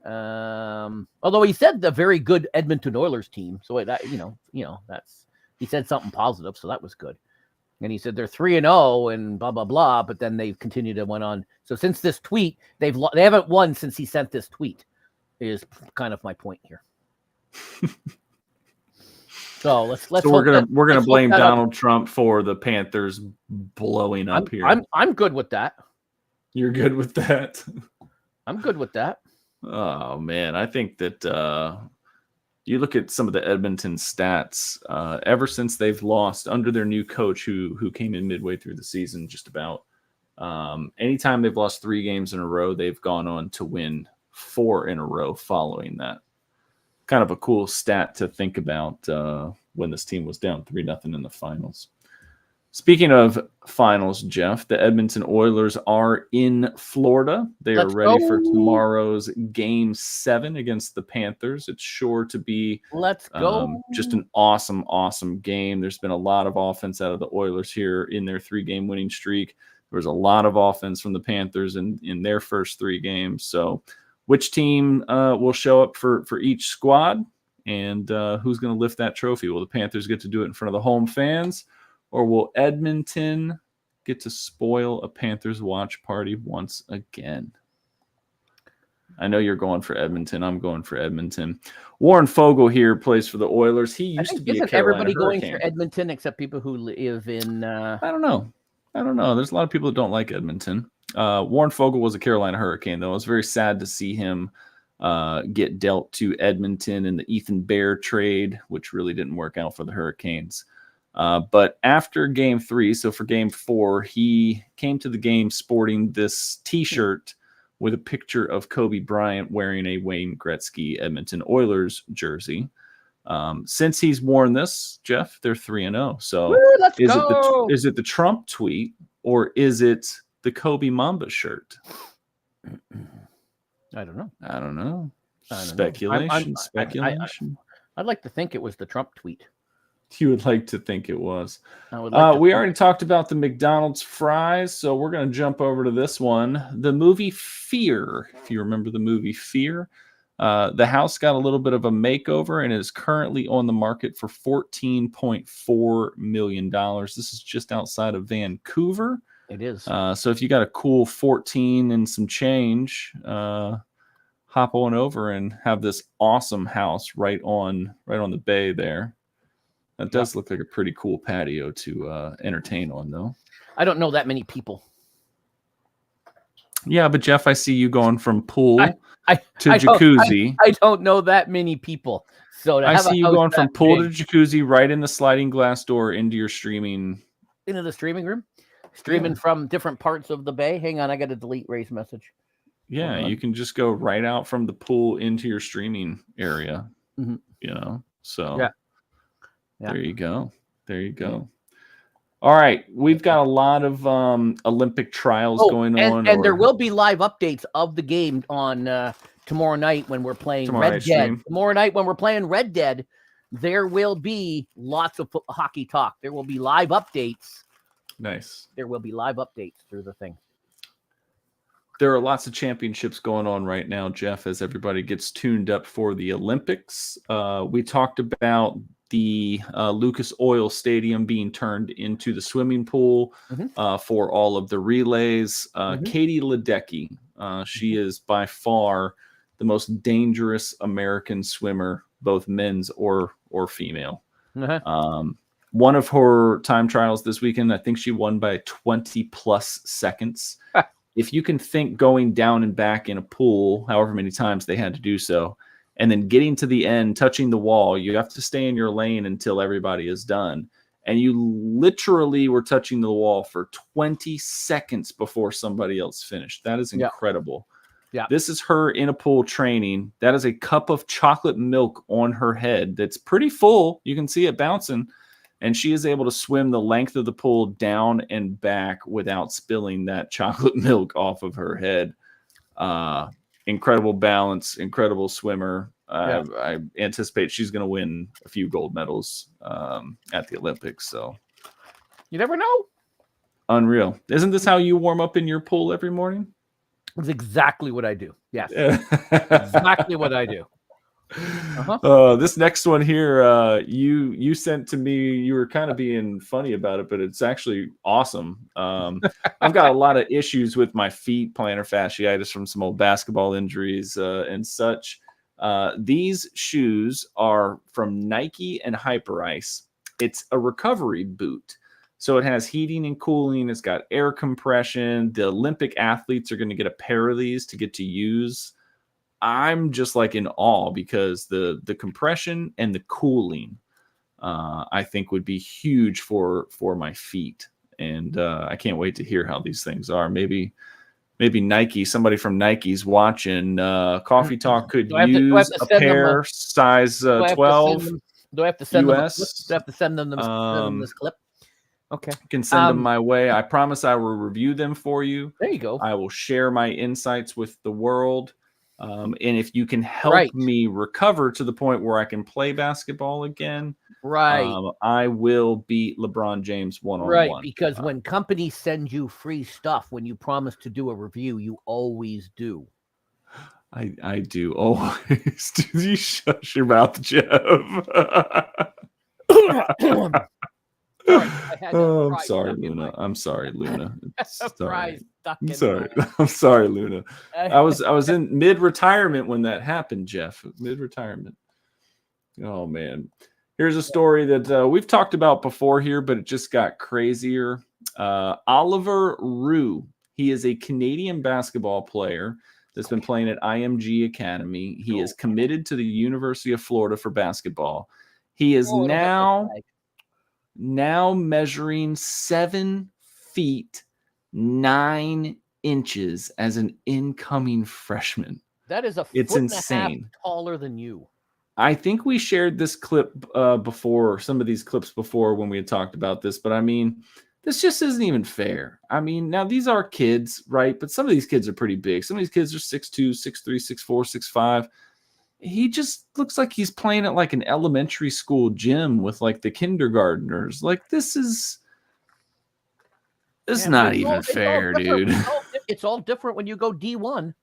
Although he said the very good Edmonton Oilers team. So he said something positive. So that was good. And he said they're 3-0 and blah blah blah. But then they've continued to went on. So since this tweet, they haven't won since he sent this tweet. Is kind of my point here. So let's. So we're gonna blame Donald Trump for the Panthers blowing up here. I'm good with that. You're good with that. I'm good with that. Oh man, I think that you look at some of the Edmonton stats. Ever since they've lost under their new coach, who came in midway through the season, just about. Anytime they've lost 3 games in a row, they've gone on to win 4 in a row following that. Kind of a cool stat to think about when this team was down 3-0 in the finals. Speaking of finals, Jeff, the Edmonton Oilers are in Florida. They are ready for tomorrow's Game 7 against the Panthers. It's sure to be just an awesome, awesome game. There's been a lot of offense out of the Oilers here in their 3-game winning streak. There was a lot of offense from the Panthers in their first 3 games. So which team will show up for each squad, and who's going to lift that trophy? Will the Panthers get to do it in front of the home fans, or will Edmonton get to spoil a Panthers watch party once again? I know you're going for Edmonton. I'm going for Edmonton. Warren Fogle here plays for the Oilers. He used to be a Carolina everybody Hurricane. Going for Edmonton except people who live in. I don't know. There's a lot of people that don't like Edmonton. Warren Fogle was a Carolina Hurricane, though. It was very sad to see him get dealt to Edmonton in the Ethan Bear trade, which really didn't work out for the Hurricanes. But after Game 3, so for Game 4, he came to the game sporting this T-shirt with a picture of Kobe Bryant wearing a Wayne Gretzky Edmonton Oilers jersey. Since he's worn this, Jeff, they're 3-0. So let's go. Is it the Trump tweet or is it the Kobe Mamba shirt? I don't know. I don't know. I don't know. Speculation. Speculation. I'd like to think it was the Trump tweet. You would like to think it was. I would like to We think- already talked about the McDonald's fries, so we're going to jump over to this one. The movie Fear. If you remember the movie Fear, the house got a little bit of a makeover and is currently on the market for $14.4 million. This is just outside of Vancouver. It is. So if you got a cool 14 and some change, hop on over and have this awesome house right on the bay there. That does look like a pretty cool patio to entertain on, though. I don't know that many people. Yeah, but Jeff, I see you going from pool to I jacuzzi. I don't know that many people. So I see you going from pool to jacuzzi right in the sliding glass door into your streaming. Into the streaming room? Streaming from different parts of the bay. Hang on, I got to delete Ray's message. Yeah, you can just go right out from the pool into your streaming area. Mm-hmm. You know, so yeah. There you go. There you go. All right, we've got a lot of Olympic trials going on, and there will be live updates of the game on tomorrow night when we're playing Red Dead. Tomorrow night when we're playing Red Dead, there will be lots of hockey talk. There will be live updates. Nice. There will be live updates through the thing. There are lots of championships going on right now, Jeff, as everybody gets tuned up for the Olympics. We talked about the Lucas Oil Stadium being turned into the swimming pool for all of the relays. Katie Ledecky, she is by far the most dangerous American swimmer, both men's or female. One of her time trials this weekend, I think she won by 20 plus seconds. If you can think going down and back in a pool, however many times they had to do so, and then getting to the end, touching the wall, you have to stay in your lane until everybody is done. And you literally were touching the wall for 20 seconds before somebody else finished. That is incredible. Yeah. This is her in a pool training. That is a cup of chocolate milk on her head that's pretty full. You can see it bouncing. And she is able to swim the length of the pool down and back without spilling that chocolate milk off of her head. Incredible balance, incredible swimmer. I anticipate she's going to win a few gold medals at the Olympics. So you never know. Unreal. Isn't this how you warm up in your pool every morning? It's exactly what I do. Yes. Exactly what I do. This next one here, you sent to me. You were kind of being funny about it, but it's actually awesome. I've got a lot of issues with my feet, plantar fasciitis from some old basketball injuries and such. These shoes are from Nike and Hyperice. It's a recovery boot. So it has heating and cooling. It's got air compression. The Olympic athletes are going to get a pair of these to get to use. I'm just like in awe because the compression and the cooling, I think would be huge for my feet. And I can't wait to hear how these things are. Maybe Nike, somebody from Nike's watching. Coffee Talk could use a pair size 12. Do I have to send them? US? Do I have to send them this clip? Okay. You can send them my way. I promise I will review them for you. There you go. I will share my insights with the world. And if you can help me recover to the point where I can play basketball again, I will beat LeBron James one-on-one. Right, because when companies send you free stuff, when you promise to do a review, you always do. I do always. You shut your mouth, Jeff. I'm sorry, Luna. I'm sorry, Luna. I'm sorry, Luna. I was in mid-retirement when that happened, Jeff. Mid-retirement. Oh man. Here's a story that we've talked about before here, but it just got crazier. Oliver Rue. He is a Canadian basketball player that's been playing at IMG Academy. He is committed to the University of Florida for basketball. He is now measuring 7 feet 9 inches as an incoming freshman. That is it's insane. Taller than you. I think we shared this clip before, some of these clips before when we had talked about this, but I mean, this just isn't even fair. I mean, now these are kids, right? But some of these kids are pretty big. Some of these kids are 6'2", 6'3", 6'4", 6'5". He just looks like he's playing at like an elementary school gym with like the kindergartners. Like this is not even fair, dude. It's all different when you go D1.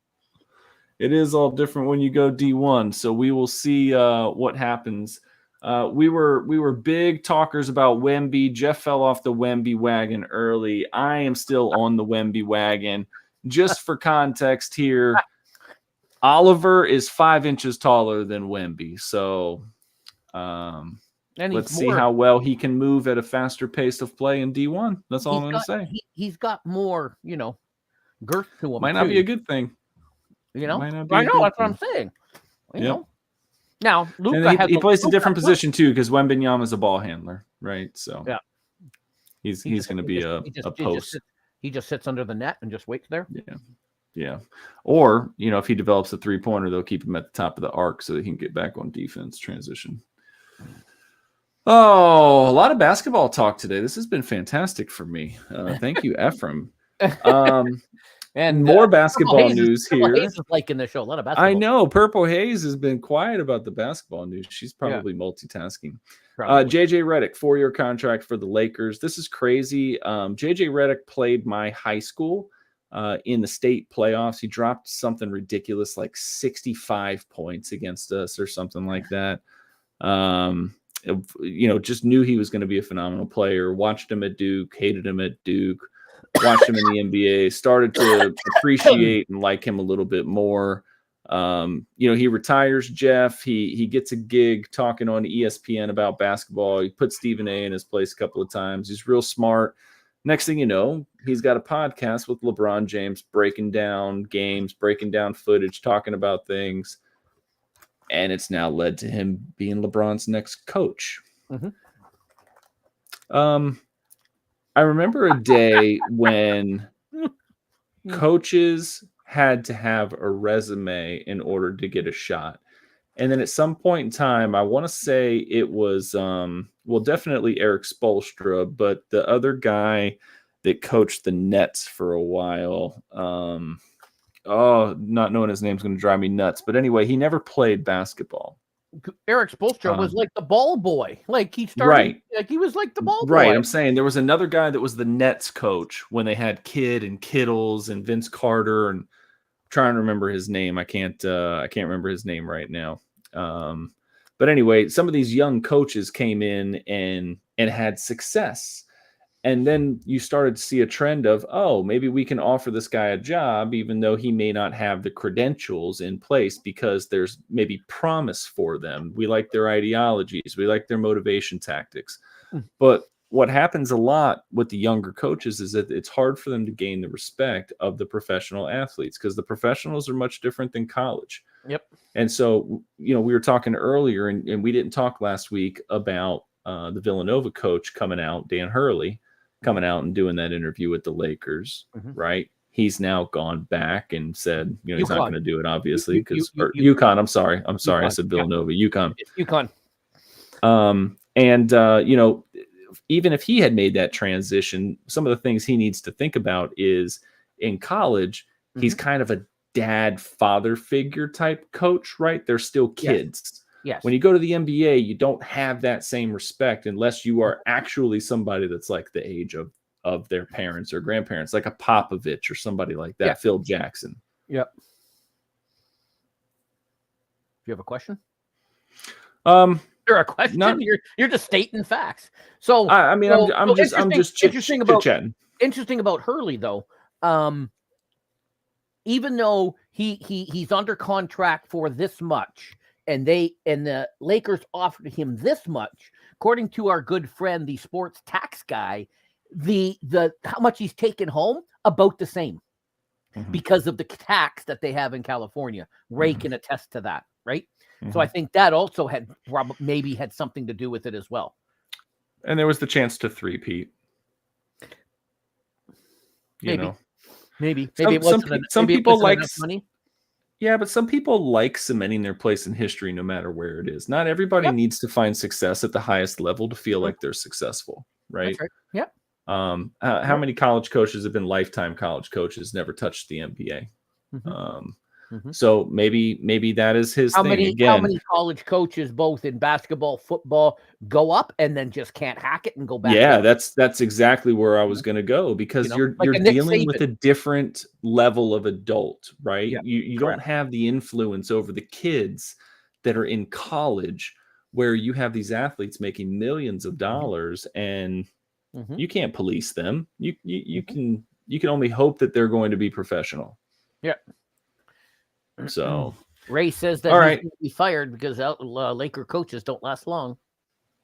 It is all different when you go D1. So we will see what happens. We were big talkers about Wemby. Jeff fell off the Wemby wagon early. I am still on the Wemby wagon. Just for context here, Oliver is 5 inches taller than Wemby. So let's see how well he can move at a faster pace of play in D1. That's all I'm going to say. He's got more, girth to him. Might not be a good thing. I know. That's what I'm saying. You know. Now, Luka he plays a different position too, because Wembanyama is a ball handler, right? So yeah, he's going to be a post. He just sits under the net and just waits there. Yeah. Or if he develops a 3-pointer, they'll keep him at the top of the arc so that he can get back on defense transition. Oh, a lot of basketball talk today. This has been fantastic for me. Thank you, Ephraim. And more basketball news here. Purple Haze is liking the show. A lot of basketball. I know. Purple Haze has been quiet about the basketball news. She's probably multitasking. JJ Redick, 4-year contract for the Lakers. This is crazy. JJ Redick played my high school in the state playoffs. He dropped something ridiculous, like 65 points against us or something like that. Just knew he was going to be a phenomenal player. Watched him at Duke, hated him at Duke. Watched him in the NBA, started to appreciate and like him a little bit more. He retires, Jeff. He gets a gig talking on ESPN about basketball. He put Stephen A in his place a couple of times. He's real smart. Next thing you know, he's got a podcast with LeBron James, breaking down games, breaking down footage, talking about things. And it's now led to him being LeBron's next coach. Mm-hmm. I remember a day when coaches had to have a resume in order to get a shot. And then at some point in time, I want to say it was, definitely Eric Spoelstra, but the other guy that coached the Nets for a while, not knowing his name's going to drive me nuts. But anyway, he never played basketball. Eric Spoelstra was like the ball boy. Like he started, right. Like he was like the ball boy. Right. I'm saying there was another guy that was the Nets coach when they had Kidd and Kittles and Vince Carter, and I'm trying to remember his name. I can't remember his name right now. But anyway, some of these young coaches came in and had success. And then you started to see a trend of, maybe we can offer this guy a job, even though he may not have the credentials in place, because there's maybe promise for them. We like their ideologies. We like their motivation tactics. But what happens a lot with the younger coaches is that it's hard for them to gain the respect of the professional athletes, because the professionals are much different than college. Yep. And so, we were talking earlier, and we didn't talk last week about the Villanova coach coming out, Dan Hurley, coming out and doing that interview with the Lakers, right? He's now gone back and said, he's not going to do it, obviously, because UConn. I'm sorry. UConn, I said Villanova. UConn. UConn. Even if he had made that transition, some of the things he needs to think about is in college, he's kind of a dad father figure type coach, right? They're still kids. Yes. When you go to the NBA, you don't have that same respect unless you are actually somebody that's like the age of their parents or grandparents, like a Popovich or somebody like that, Phil Jackson. Yep. Do you have a question? You're a question. You're just stating facts. So I'm just interesting chit-chatting. Interesting about Hurley though. Even though he's under contract for this much, and the Lakers offered him this much, according to our good friend, the sports tax guy, the how much he's taken home, about the same, because of the tax that they have in California. Ray can attest to that, right? So I think that also had maybe had something to do with it as well. And there was the chance to three-peat. Maybe it wasn't some people like money. Yeah, but some people like cementing their place in history no matter where it is. Not everybody needs to find success at the highest level to feel like they're successful, right? That's right. Yep. How many college coaches have been lifetime college coaches, never touched the NBA? So maybe that is his thing again. How many college coaches, both in basketball, football, go up and then just can't hack it and go back? Yeah, that's exactly where I was going to go, because you're dealing with a different level of adult, right? Yeah, you don't have the influence over the kids that are in college, where you have these athletes making millions of dollars, and you can't police them. You can only hope that they're going to be professional. Yeah. So Ray says that he's going to be fired because Laker coaches don't last long.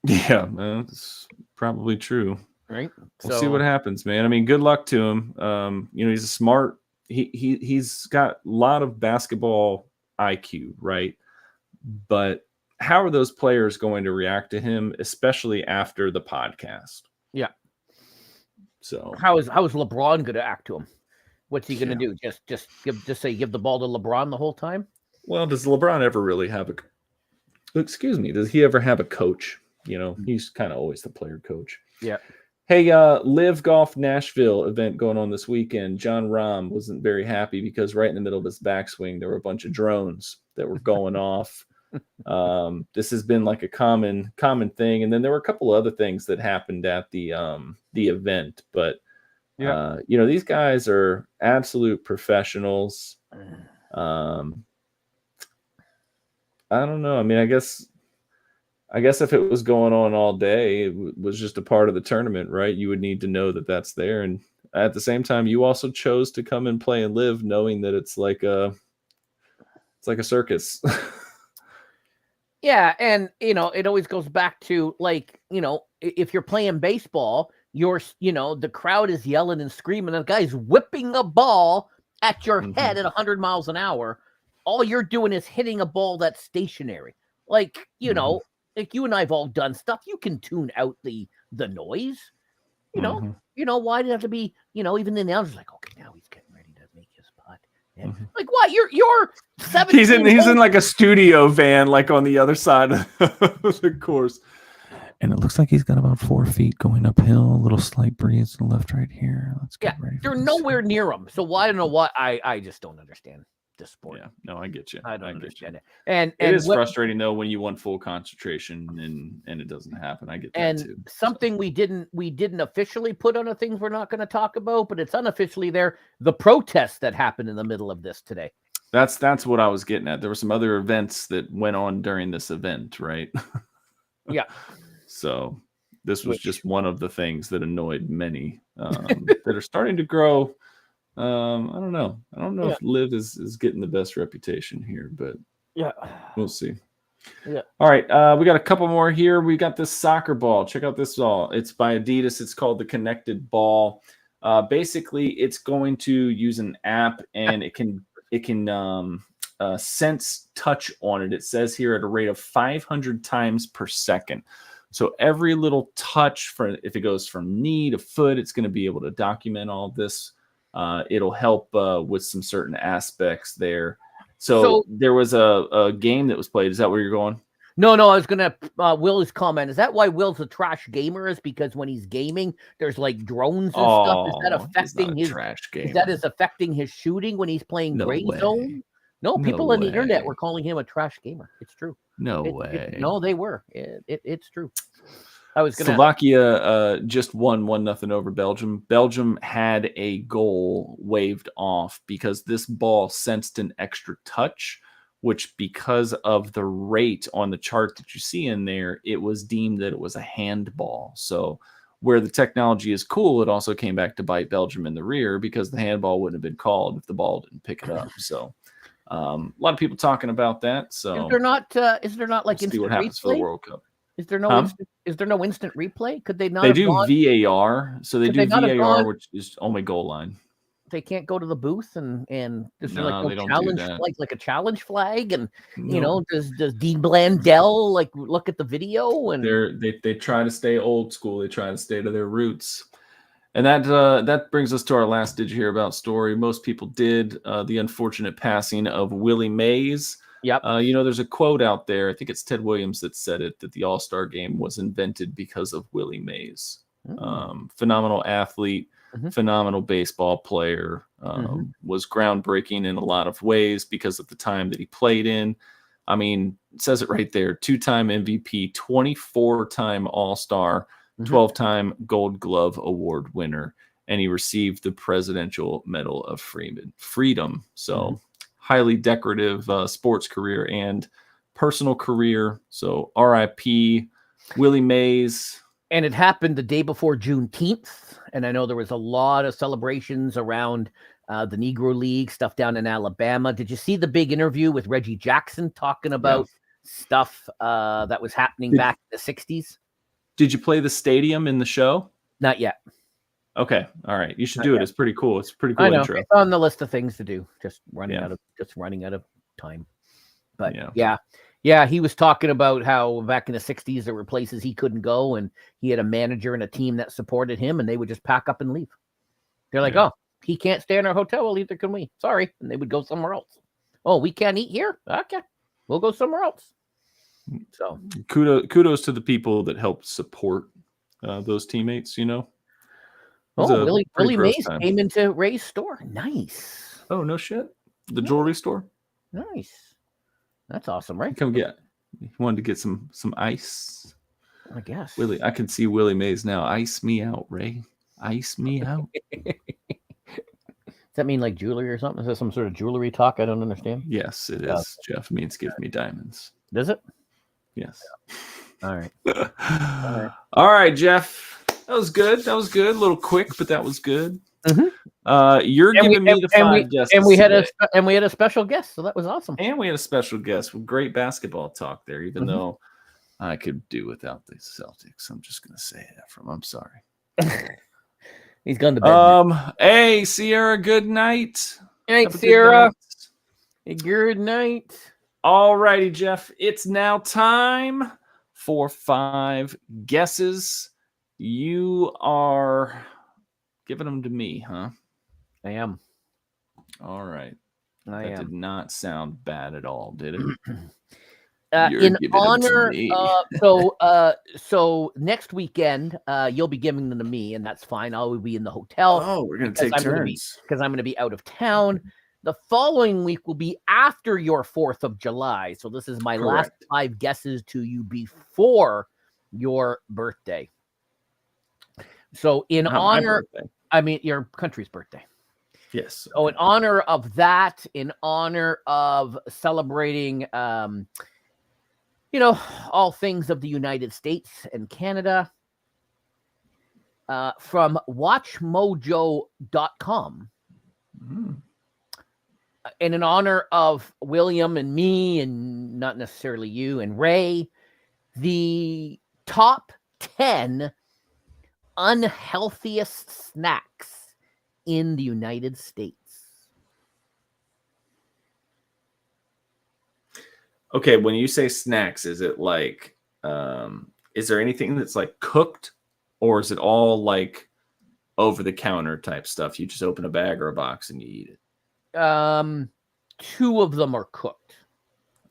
Yeah, that's probably true. Right. We'll see what happens, man. I mean, good luck to him. He's a smart. He's got a lot of basketball IQ, right? But how are those players going to react to him, especially after the podcast? Yeah. So how is LeBron going to act to him? What's he going to do? Just give the ball to LeBron the whole time? Well, does LeBron ever really have does he ever have a coach? He's kind of always the player coach. Yeah. Hey, Live Golf Nashville event going on this weekend. John Rahm wasn't very happy because right in the middle of his backswing, there were a bunch of drones that were going off. This has been like a common thing. And then there were a couple of other things that happened at the event, but these guys are absolute professionals. I don't know. I mean, I guess if it was going on all day, it was just a part of the tournament, right? You would need to know that that's there. And at the same time, you also chose to come and play and live knowing that it's like a circus. Yeah. And, it always goes back to if you're playing baseball, the crowd is yelling and screaming, and the guy's whipping a ball at your head at 100 miles an hour. All you're doing is hitting a ball that's stationary. Like you and I've all done stuff. You can tune out the noise. Why did it have to be, even the announcer's like, okay, now he's getting ready to make his putt. Like what? You're 17. He's in like a studio van, like on the other side of the course. And it looks like he's got about 4 feet going uphill, a little slight breeze to the left right here. Let's get ready. You're nowhere near him. So why? I don't know what. I just don't understand this sport. Yeah, no, I get you. I don't understand it. And it is frustrating though when you want full concentration and it doesn't happen. I get that too. Something we didn't officially put on the things we're not going to talk about, but it's unofficially there. The protests that happened in the middle of this today. That's what I was getting at. There were some other events that went on during this event, right? Yeah. So this was just one of the things that annoyed many that are starting to grow. I don't know if Liv is getting the best reputation here, but we'll see. Yeah. All right. We got a couple more here. We got this soccer ball. Check out this ball. It's by Adidas. It's called the Connected Ball. Basically, it's going to use an app, and it can sense touch on it. It says here at a rate of 500 times per second. So every little touch, if it goes from knee to foot, it's going to be able to document all this. It'll help with some certain aspects there. So there was a game that was played. Is that where you're going? No, I was going to Will's comment. Is that why Will's a trash gamer? Is because when he's gaming, there's like drones and stuff. Is that affecting his trash game? That is affecting his shooting when he's playing Gray Zone? No, people on the internet were calling him a trash gamer. It's true. No way. No, they were. It's true. I was gonna. Slovakia just won 1-0 over Belgium. Belgium had a goal waved off because this ball sensed an extra touch, which because of the rate on the chart that you see in there, it was deemed that it was a handball. So where the technology is cool, it also came back to bite Belgium in the rear because the handball wouldn't have been called if the ball didn't pick it up. So a lot of people talking about that. So is there not like we'll see what happens for the World Cup? Is there no instant replay? Could they not? They do VAR, so they do VAR, which is only goal line. They can't go to the booth and there's like no challenge, like a challenge flag, and does Dean Blandell like look at the video and they try to stay old school. They try to stay to their roots. And that brings us to our last Did You Hear About story. Most people did. The unfortunate passing of Willie Mays. Yep. There's a quote out there. I think it's Ted Williams that said it, that the All-Star game was invented because of Willie Mays. Phenomenal athlete, phenomenal baseball player, was groundbreaking in a lot of ways because of the time that he played in. I mean, it says it right there, 2-time MVP, 24-time All-Star, 12-time Gold Glove Award winner, and he received the Presidential Medal of Freedom. So highly decorative sports career and personal career. So RIP Willie Mays. And it happened the day before Juneteenth. And I know there was a lot of celebrations around the Negro League stuff down in Alabama. Did you see the big interview with Reggie Jackson talking about stuff that was happening back in the 60s? Did you play the stadium in the show? Not yet. Okay. All right. You should do it. It's pretty cool. It's a pretty cool I know. intro. It's on the list of things to do. Just running out of time. But yeah, he was talking about how back in the 60s there were places he couldn't go, and he had a manager and a team that supported him, and they would just pack up and leave. They're like, oh, he can't stay in our hotel. Well, either can we. Sorry. And they would go somewhere else. Oh, we can't eat here? Okay. We'll go somewhere else. So kudos to the people that helped support those teammates, you know. Oh, Willie Mays came into Ray's store. Nice. Oh, no shit. The jewelry store? Nice. That's awesome, right? Come get. He wanted to get some ice. I guess. Willie, I can see Willie Mays now. Ice me out, Ray. Ice me out. Does that mean like jewelry or something? Is that some sort of jewelry talk? I don't understand. Yes, it is, Jeff. It means give me diamonds. Does it? Yes. All right. All right, Jeff. That was good. A little quick, but that was good. You're giving me the 5 guesses. And we had a special guest, so that was awesome. And we had a special guest with great basketball talk there, even though I could do without the Celtics. I'm just gonna say it, Ephraim. I'm sorry. He's gone to bed. Hey, Sierra, good night. Hey, Sierra. Good night. All righty, Jeff. It's now time for 5 guesses. You are giving them to me, huh? I am. All right. That did not sound bad at all, did it? In honor, so next weekend, you'll be giving them to me, and that's fine. I'll be in the hotel. Oh, we're gonna take turns because I'm gonna be out of town. The following week will be after your 4th of July. So this is my last 5 guesses to you before your birthday. So in honor, I mean your country's birthday. Yes. So in honor of that, in honor of celebrating, all things of the United States and Canada, from WatchMojo.com, and in honor of William and me, and not necessarily you and Ray, the top 10 unhealthiest snacks in the United States. Okay, when you say snacks, is it like, is there anything that's like cooked, or is it all like over the counter type stuff? You just open a bag or a box and you eat it. 2 of them are cooked.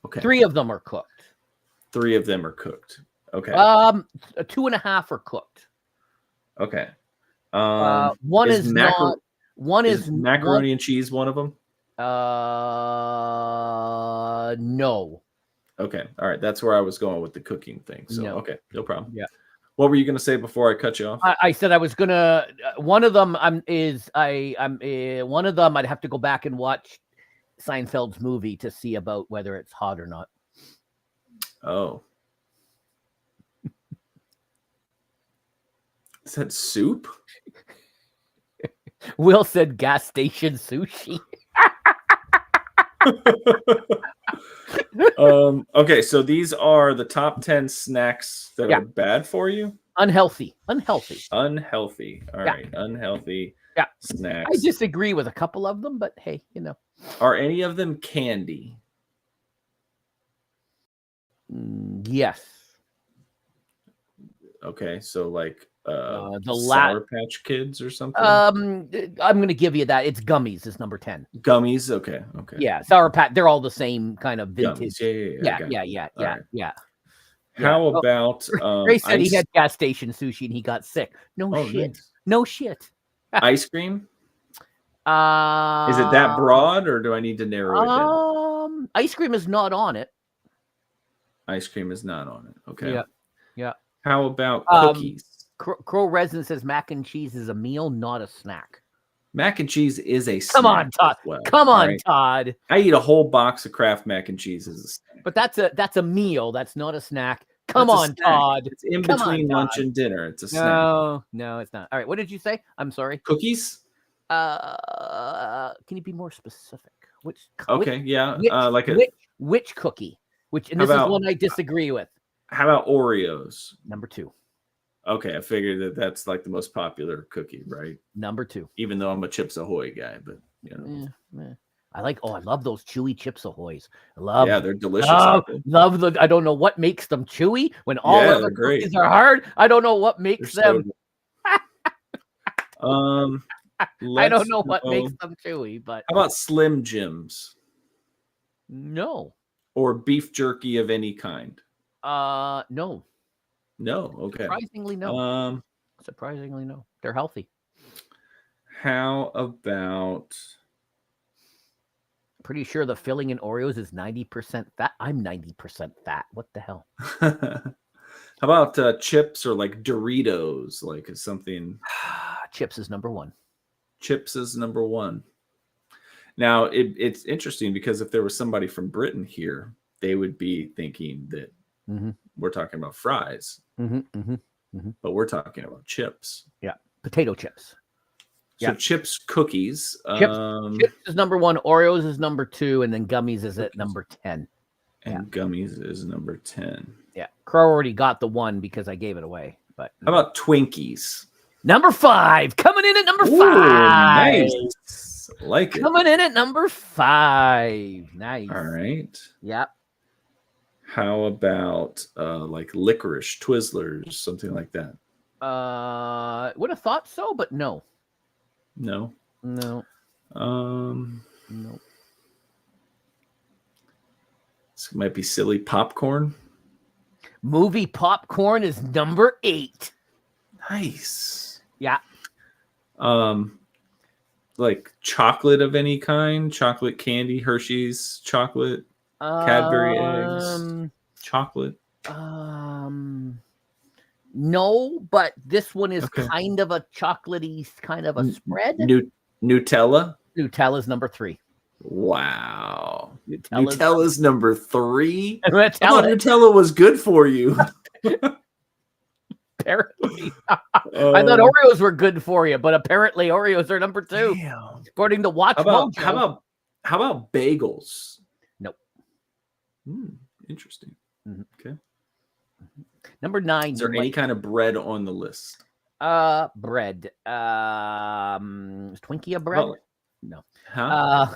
Okay. 3 of them are cooked. 3 of them are cooked. Okay. 2.5 are cooked. Okay. One is not. One is macaroni and cheese. One of them. No. Okay. All right. That's where I was going with the cooking thing. So okay, no problem. Yeah. What were you going to say before I cut you off? I said I was gonna. One of them one of them I'd have to go back and watch Seinfeld's movie to see about whether it's hot or not. Oh. Is that soup? Will said gas station sushi. Okay, so these are the top 10 snacks that are bad for you? Unhealthy. All right, unhealthy snacks. I disagree with a couple of them, but hey, Are any of them candy? Yes. Okay, so like the Sour Patch Kids or something? I'm going to give you that. It's gummies is number 10. Gummies? Okay. Yeah, Sour Patch. They're all the same kind of vintage. Gummies. Yeah. Yeah. How about Ray said he ice, had gas station sushi and he got sick. No oh, shit. nice. No shit. Ice cream? Is it that broad, or do I need to narrow it down? Ice cream is not on it. Ice cream is not on it. Okay. Yeah. Yeah. How about cookies? Crow Resin says mac and cheese is a meal, not a snack. Mac and cheese is a snack. Come on, Todd. Well, Come on, right? Todd. I eat a whole box of Kraft mac and cheese as a snack. But that's a meal. That's not a snack. Come That's a on, snack. Todd. It's in Come between on, lunch Todd. and dinner. It's a snack. No, it's not. All right, what did you say? I'm sorry. Cookies? Can you be more specific? Okay, yeah. Which cookie? And How this is about- one I disagree with. How about Oreos? Number 2. Okay, I figured that's like the most popular cookie, right? Number 2. Even though I'm a Chips Ahoy guy, but you know. I love those chewy Chips Ahoys. Yeah, they're delicious. aren't they? Love the. I don't know what makes them chewy when all of the they're cookies great. are hard. I don't know what makes They're so them. good. I don't know what makes them chewy, but How about Slim Jims no. or beef jerky of any kind? No. No. Okay. Surprisingly, no. Surprisingly, no. They're healthy. How about Pretty sure the filling in Oreos is 90% fat. I'm 90% fat. What the hell? how about chips or like Doritos? Like something. Chips is number 1. Chips is number 1. Now it's interesting because if there was somebody from Britain here, they would be thinking that we're talking about fries, but we're talking about chips. Yeah, potato chips. So chips, cookies. Chips is number 1. Oreos is number 2, and then gummies is at number 10. And gummies is number 10. Yeah, Crow already got the 1 because I gave it away. But how about Twinkies? Number 5, coming in at number 5. Nice. Like it. Coming in at number 5. Nice. All right. Yep. How about like licorice, Twizzlers, something like that? Would have thought so, but no. No. No. No. This might be silly. Popcorn. Movie popcorn is number 8. Nice. Yeah. Like chocolate of any kind, chocolate candy, Hershey's chocolate, Cadbury eggs, chocolate. No, but this one is kind of a chocolatey, kind of a spread. Nutella. Nutella's number 3. Wow. Nutella's number 3. Nutella. I thought Nutella was good for you. Apparently. I thought Oreos were good for you, but apparently Oreos are number 2. Damn. According to Watch Mojo. How about bagels? Nope. Interesting. Okay. Number 9. Is there any kind of bread on the list? Bread. Is Twinkie a bread? No. Huh?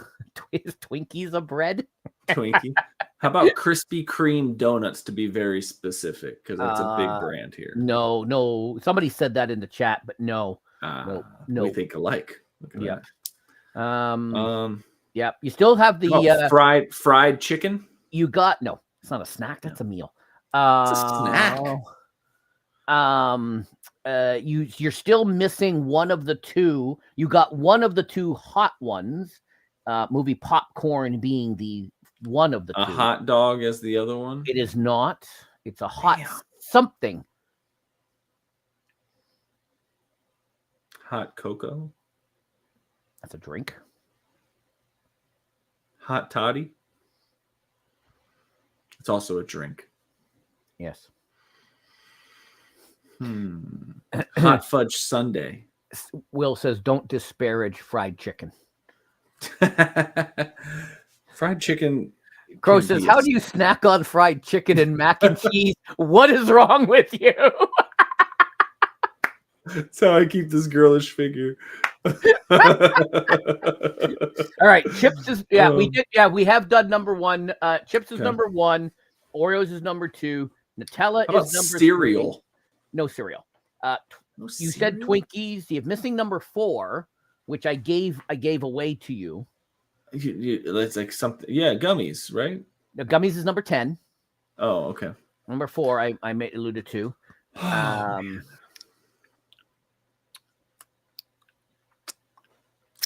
Is Twinkies a bread? Twinkie. How about Krispy Kreme donuts, to be very specific, because that's a big brand here. No. Somebody said that in the chat, but no. No. We think alike. Look at that. Yeah. You still have the fried chicken. You got no. It's not a snack. That's a meal. It's a snack. You're still missing one of the 2. You got one of the 2 hot ones. Movie popcorn being the one of the 2. A hot dog as the other one. It is not. It's a hot something. Hot cocoa. That's a drink. Hot toddy. It's also a drink. Yes. Hot fudge sundae. Will says, "Don't disparage fried chicken." Fried chicken. Crow says, "How do you snack on fried chicken and mac and cheese? What is wrong with you?" That's how I keep this girlish figure. All right, chips is we have done number 1. Chips is number 1. Oreos is number 2. Nutella is number cereal. 3. No cereal. You said Twinkies. You're missing number 4, which I gave away to you. It's like something. Yeah, gummies, right? The gummies is number 10. Oh, okay. Number 4, I alluded to.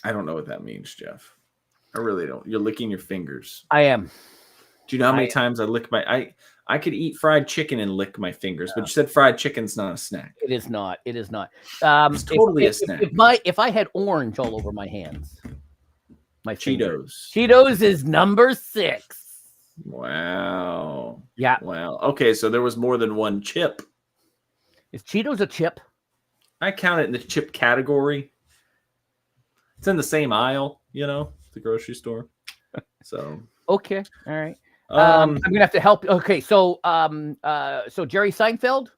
I don't know what that means, Jeff. I really don't. You're licking your fingers. I am. Do you know how many times I lick my? I could eat fried chicken and lick my fingers, but you said fried chicken's not a snack. It is not. It is not. It's totally a snack. If I had orange all over my hands, my Cheetos. Cheetos is number 6. Wow. Yeah. Wow. Okay, so there was more than one chip. Is Cheetos a chip? I count it in the chip category. It's in the same aisle, the grocery store. So okay, all right. I'm gonna have to help. Okay, so Jerry Seinfeld,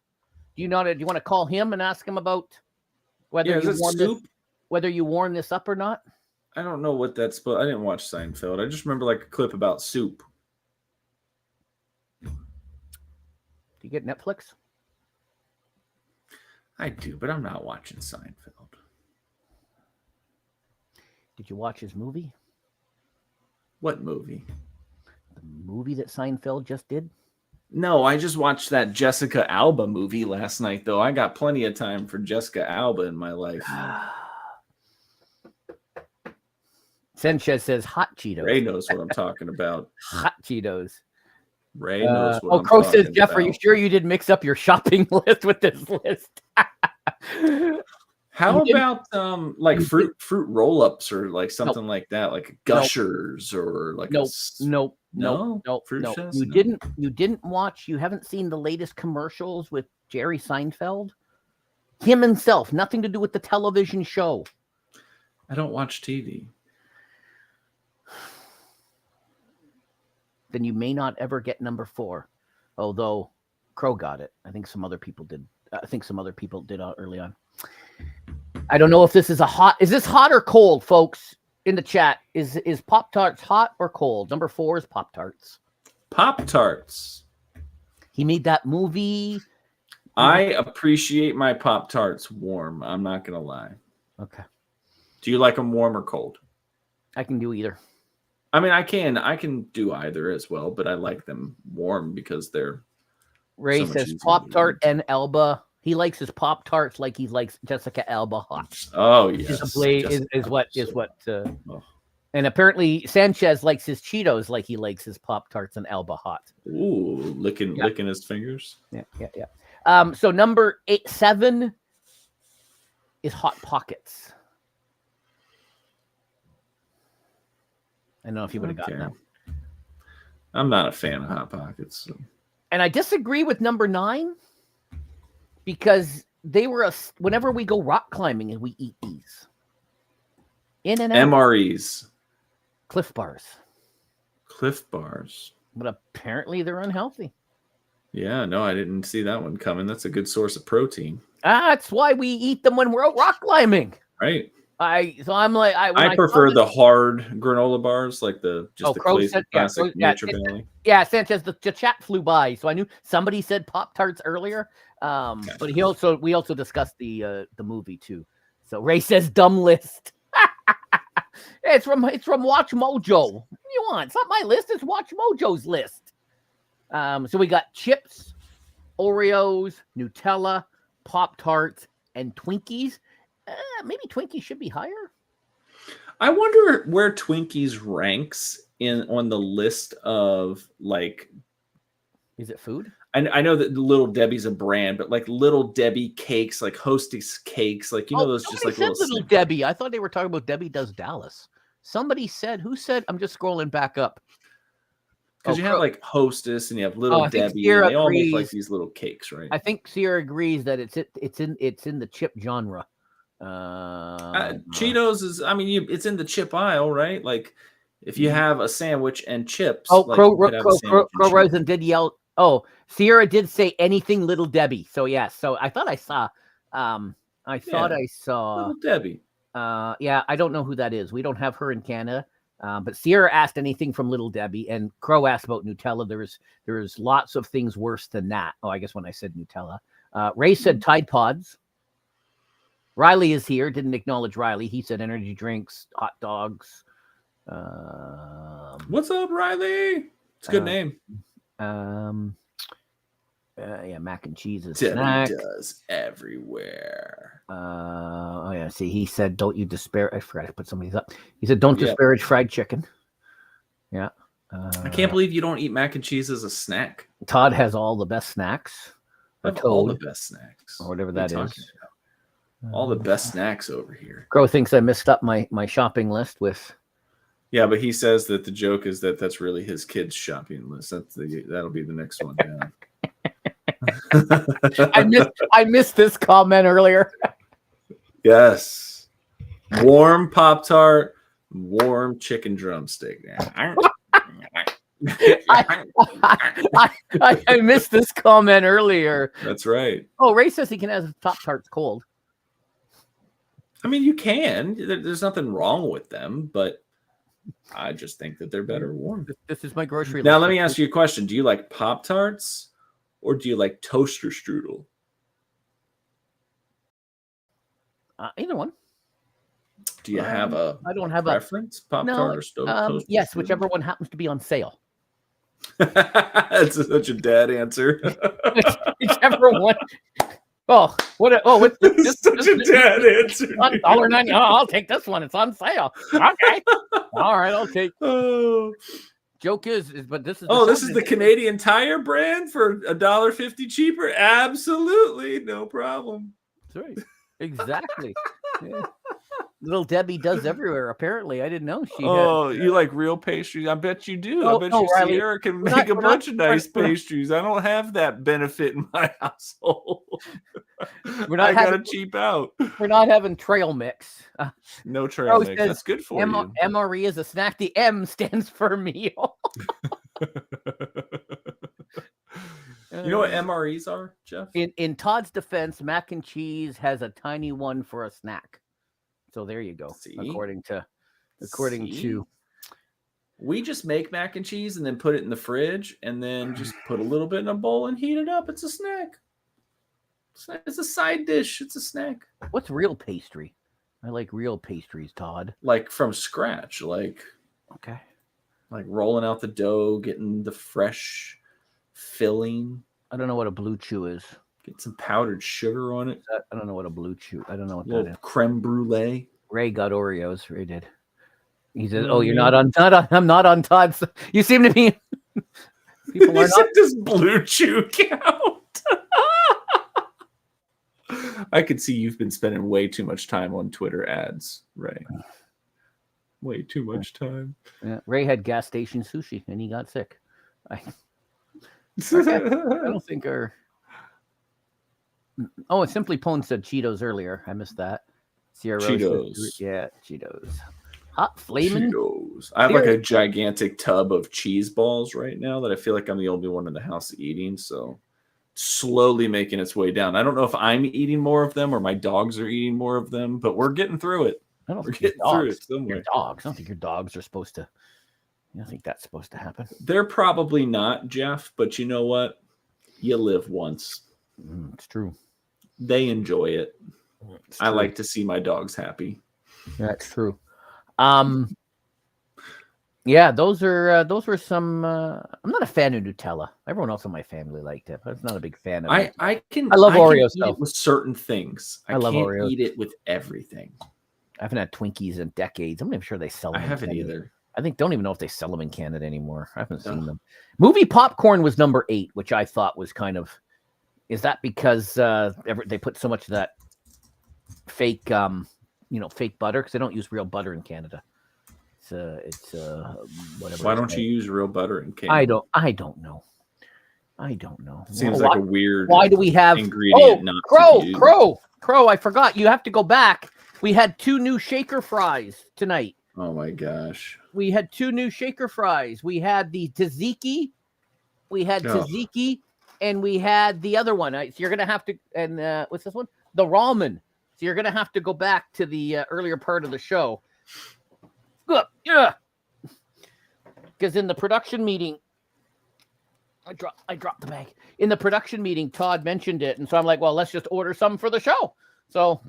do you want to call him and ask him about whether you worn this up or not? I don't know what that's, but I didn't watch Seinfeld. I just remember like a clip about soup. Do you get Netflix? I do, but I'm not watching Seinfeld. Did you watch his movie? What movie? The movie that Seinfeld just did? No, I just watched that Jessica Alba movie last night, though. I got plenty of time for Jessica Alba in my life. Sanchez says hot Cheetos. Ray knows what I'm talking about. Hot Cheetos. Ray knows what I'm Crow talking says, Jeff, about. are you sure you didn't mix up your shopping list with this list? How about like fruit roll-ups or like something like that, like Gushers or like no. Fruit chest? You didn't watch. You haven't seen the latest commercials with Jerry Seinfeld. Him himself, nothing to do with the television show. I don't watch TV. Then you may not ever get number 4, although Crow got it. I think some other people did. Early on. I don't know if this is Is this hot or cold, folks? In the chat, is Pop-Tarts hot or cold? Number 4 is Pop-Tarts. Pop-Tarts. He made that movie. I appreciate my Pop-Tarts warm. I'm not gonna lie. Okay. Do you like them warm or cold? I can do either. I mean, I can do either as well, but I like them warm because they're. Ray says Pop-Tart and Elba. He likes his Pop-Tarts like he likes Jessica Alba hot. Oh yes, is what. And apparently Sanchez likes his Cheetos like he likes his Pop-Tarts and Alba hot. Ooh, licking his fingers. Yeah. So number 7 is Hot Pockets. I don't know if you would have gotten that. I'm not a fan of Hot Pockets. So. And I disagree with number 9 because they were whenever we go rock climbing and we eat these. In and out. MREs. Cliff Bars. But apparently they're unhealthy. Yeah, no, I didn't see that one coming. That's a good source of protein. That's why we eat them when we're out rock climbing. Right. I prefer the hard granola bars, like the classic Nature Valley. Yeah, Sanchez, the chat flew by, so I knew somebody said Pop-Tarts earlier. But we also discussed the movie too. So Ray says dumb list. It's from Watch Mojo. What do you want? It's not my list. It's Watch Mojo's list. So we got chips, Oreos, Nutella, Pop-Tarts, and Twinkies. Maybe Twinkies should be higher. I wonder where Twinkies ranks on the list of like. Is it food? I know that the Little Debbie's a brand, but like Little Debbie cakes, like Hostess cakes, like those just like Little Debbie. I thought they were talking about Debbie Does Dallas. Somebody said. Who said? I'm just scrolling back up. Because you have like Hostess and you have Little Debbie, and they all make like these little cakes, right? I think Sierra agrees that it's in the chip genre. Cheetos is, it's in the chip aisle, right? Like if you have a sandwich and chips. Crow Rosen did yell. Oh, Sierra did say anything Little Debbie. So yeah. So I thought I saw. I saw Little Debbie. Yeah, I don't know who that is. We don't have her in Canada. But Sierra asked anything from Little Debbie, and Crow asked about Nutella. There's lots of things worse than that. Oh, I guess when I said Nutella, Ray said Tide Pods. Riley is here. Didn't acknowledge Riley. He said energy drinks, hot dogs. What's up, Riley? It's a good name. Yeah, mac and cheese is Debbie snack. does everywhere. Oh yeah, see, he said, "Don't you disparage?" I forgot to put some of these up. He said, "Don't disparage fried chicken." Yeah. I can't believe you don't eat mac and cheese as a snack. Todd has all the best snacks. I have all the best snacks, or whatever that is. All the best snacks over here. Crow thinks I messed up my shopping list with. Yeah, but he says that the joke is that that's really his kids' shopping list. That'll be the next one down. I missed this comment earlier. Yes. Warm Pop-Tart, warm chicken drumstick. I missed this comment earlier. That's right. Oh, Ray says he can have Pop-Tarts cold. I mean, you can. There's nothing wrong with them, but I just think that they're better warm. This is my grocery list. Now, let me ask you a question. Do you like Pop-Tarts or do you like toaster strudel? Either one. Do you have a I don't have preference? Pop-Tart or toaster yes, strudel? whichever one happens to be on sale. That's such a dad answer. Whichever one. Oh, what? Oh, this such a dad answer. $1.90. Oh, I'll take this one. It's on sale. Okay. All right, I'll take. Oh. Joke is, but this is. This is the Canadian Tire brand for $1.50 cheaper. Absolutely, no problem. That's right. Exactly. Yeah. Little Debbie does everywhere. Apparently, I didn't know she. You like real pastries? I bet you do. I bet you Riley, Sierra can make a bunch of nice pastries. I don't have that benefit in my household. I gotta cheap out. We're not having trail mix. No trail mix. That's good for you. MRE is a snack. The M stands for meal. You know what MREs are, Jeff? In Todd's defense, mac and cheese has a tiny one for a snack. So there you go. See? According to, we just make mac and cheese and then put it in the fridge and then just put a little bit in a bowl and heat it up. It's a snack. It's a side dish. It's a snack. What's real pastry? I like real pastries, Todd. Like from scratch, like rolling out the dough, getting the fresh filling. I don't know what a blue chew is. Get some powdered sugar on it. I don't know what a blue chew. I don't know what that is. Creme brulee. Ray got Oreos. Ray did. He said, "Oh, you're not on Todd. I'm not on Todd." So you seem to be. People are not. Does blue chew count? I could see you've been spending way too much time on Twitter ads, Ray. Way too much time. Yeah, Ray had gas station sushi and he got sick. I don't think our. Oh, and Simply Pone said Cheetos earlier. I missed that. Sierra Cheetos. Yeah, Cheetos. Hot flaming Cheetos. I have like a gigantic tub of cheese balls right now that I feel like I'm the only one in the house eating. So slowly making its way down. I don't know if I'm eating more of them or my dogs are eating more of them, but we're getting through it. I don't we're think getting through it somewhere. Your dogs. I don't think your dogs are supposed to. I don't think that's supposed to happen. They're probably not, Jeff, but you know what? You live once. It's true. They enjoy it. I like to see my dogs happy. That's true. Yeah, those were some. I'm not a fan of Nutella. Everyone else in my family liked it, but I'm not a big fan of it. I love Oreos eat it with certain things. I love can't Oreos. Eat it with everything. I haven't had Twinkies in decades. I'm not even sure they sell them. I haven't either. I don't even know if they sell them in Canada anymore. I haven't seen them. Movie popcorn was number 8, which I thought was kind of. Is that because they put so much of that fake, fake butter? Because they don't use real butter in Canada. It's whatever. Why don't you use real butter in Canada? I don't know. Seems like a weird. Why do we have ingredient? Crow! I forgot. You have to go back. We had 2 new shaker fries tonight. Oh my gosh! We had 2 new shaker fries. We had the tzatziki. And we had the other one. So you're gonna have to. And what's this one? The ramen. So you're gonna have to go back to the earlier part of the show. Yeah. Because in the production meeting, I dropped the bag. In the production meeting, Todd mentioned it, and so I'm like, well, let's just order some for the show. So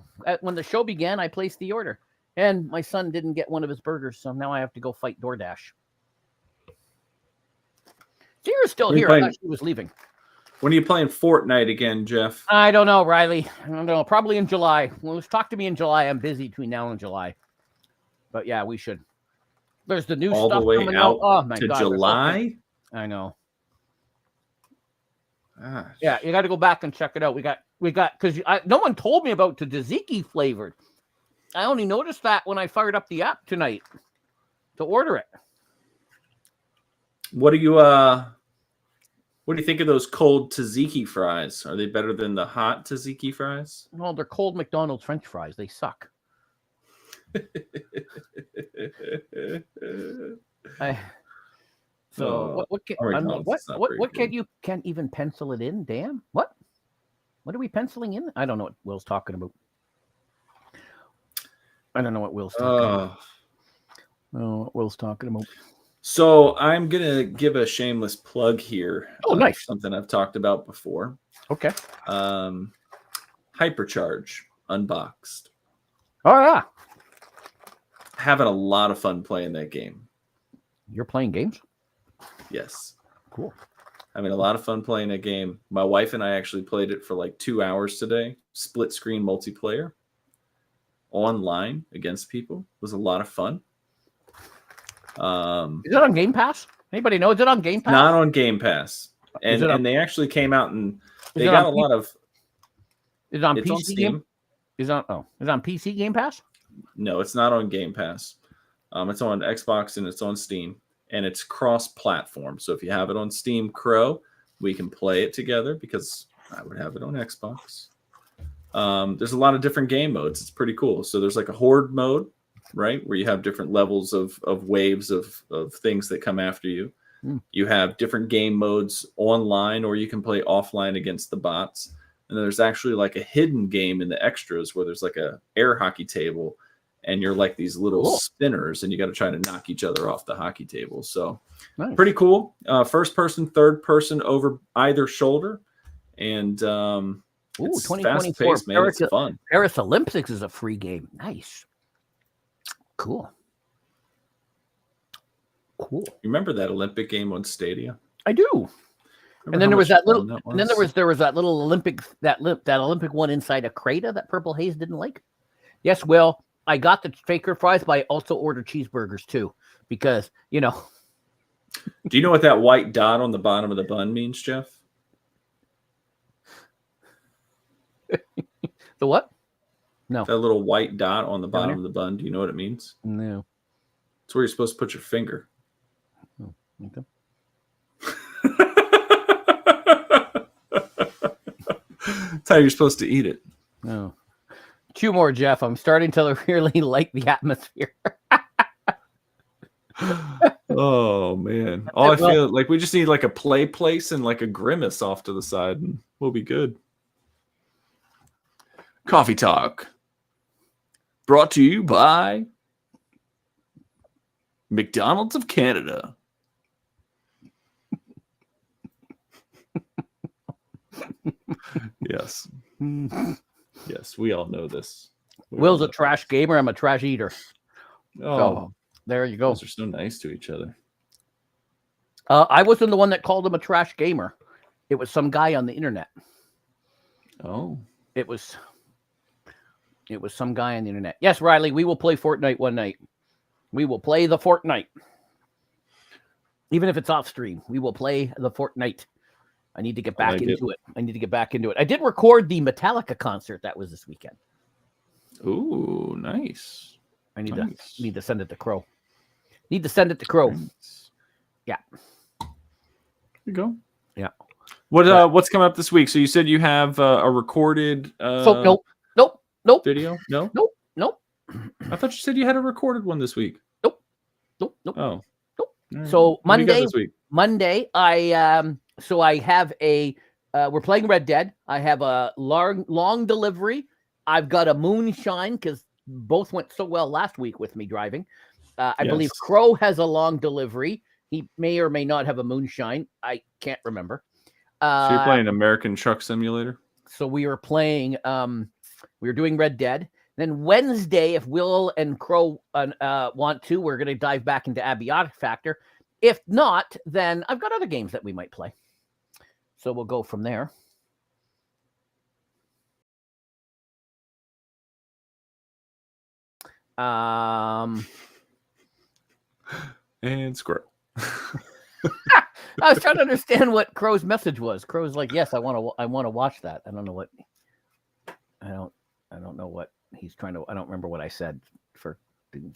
when the show began, I placed the order, and my son didn't get one of his burgers, so now I have to go fight DoorDash. Sierra's still here. I thought she was leaving. When are you playing Fortnite again, Jeff? I don't know, Riley. I don't know. Probably in July. Well, talk to me in July. I'm busy between now and July. But yeah, we should. There's the new All stuff the way coming out out. Oh my to God, July? I know. Gosh. Yeah, you got to go back and check it out. We got because no one told me about the tzatziki flavored. I only noticed that when I fired up the app tonight to order it. What do you think of those cold tzatziki fries? Are they better than the hot tzatziki fries? No, they're cold McDonald's French fries. They suck. What can't even pencil it in? Damn. What are we penciling in? I don't know what Will's talking about. I don't know what Will's talking about. Oh, what Will's talking about. So I'm gonna give a shameless plug here. Oh, nice. Something I've talked about before. Okay. Hypercharge Unboxed. Oh yeah. Having a lot of fun playing that game. You're playing games? Yes. Cool. Having a lot of fun playing that game. My wife and I actually played it for like 2 hours today. Split screen multiplayer. Online against people. It was a lot of fun. Is it on Game Pass? Anybody know? Is it on Game Pass? Not on Game Pass. And they actually came out and they got a lot of. Is it on it's PC on Steam. Is it on PC Game Pass? No, it's not on Game Pass. It's on Xbox and it's on Steam, and it's cross-platform. So if you have it on Steam Crow, we can play it together because I would have it on Xbox. There's a lot of different game modes. It's pretty cool. So there's like a horde mode, right, where you have different levels of waves of things that come after you. You have different game modes online, or you can play offline against the bots. And then there's actually like a hidden game in the extras where there's like a air hockey table, and you're like these little spinners, and you got to try to knock each other off the hockey table. So pretty cool. First person, third person over either shoulder, and it's 2024 fast-paced, man. It's fun. Paris Olympics is a free game. Nice. Cool. You remember that Olympic game on Stadia? I do. And then there was that little. And then there was that little Olympic that Olympic one inside a crater that Purple Haze didn't like. Yes, Will. I got the shaker fries, but I also ordered cheeseburgers too because Do you know what that white dot on the bottom of the bun means, Jeff? The what? No. That little white dot on the bottom of the bun. Do you know what it means? No. It's where you're supposed to put your finger. Oh, okay. That's how you're supposed to eat it. No. 2 more, Jeff. I'm starting to really like the atmosphere. Oh, man. I feel like we just need like a play place and like a grimace off to the side, and we'll be good. Coffee Talk. Brought to you by McDonald's of Canada. Yes. Yes, we all know this. Will's a trash gamer. I'm a trash eater. Oh, so, there you go. Those are so nice to each other. I wasn't the one that called him a trash gamer. It was some guy on the internet. Oh. It was some guy on the internet. Yes, Riley, we will play Fortnite one night. We will play the Fortnite. Even if it's off stream, we will play the Fortnite. I need to get back into it. I did record the Metallica concert that was this weekend. Ooh, nice. I need to send it to Crow. Nice. Yeah. There you go. Yeah. What's coming up this week? So you said you have a recorded nope. video? No? Nope. I thought you said you had a recorded one this week. Nope. Oh. Nope. Right. So Monday, I have a we're playing Red Dead. I have a long delivery. I've got a moonshine because both went so well last week with me driving. I believe Crow has a long delivery. He may or may not have a moonshine. I can't remember. So you're playing American Truck Simulator? So we are playing we were doing Red Dead. Then Wednesday, if Will and Crow want to, we're going to dive back into Abiotic Factor. If not, then I've got other games that we might play. So we'll go from there. And squirrel. I was trying to understand what Crow's message was. Crow's like, "Yes, I want to watch that." I don't know what. I don't know what he's trying to. I don't remember what I said for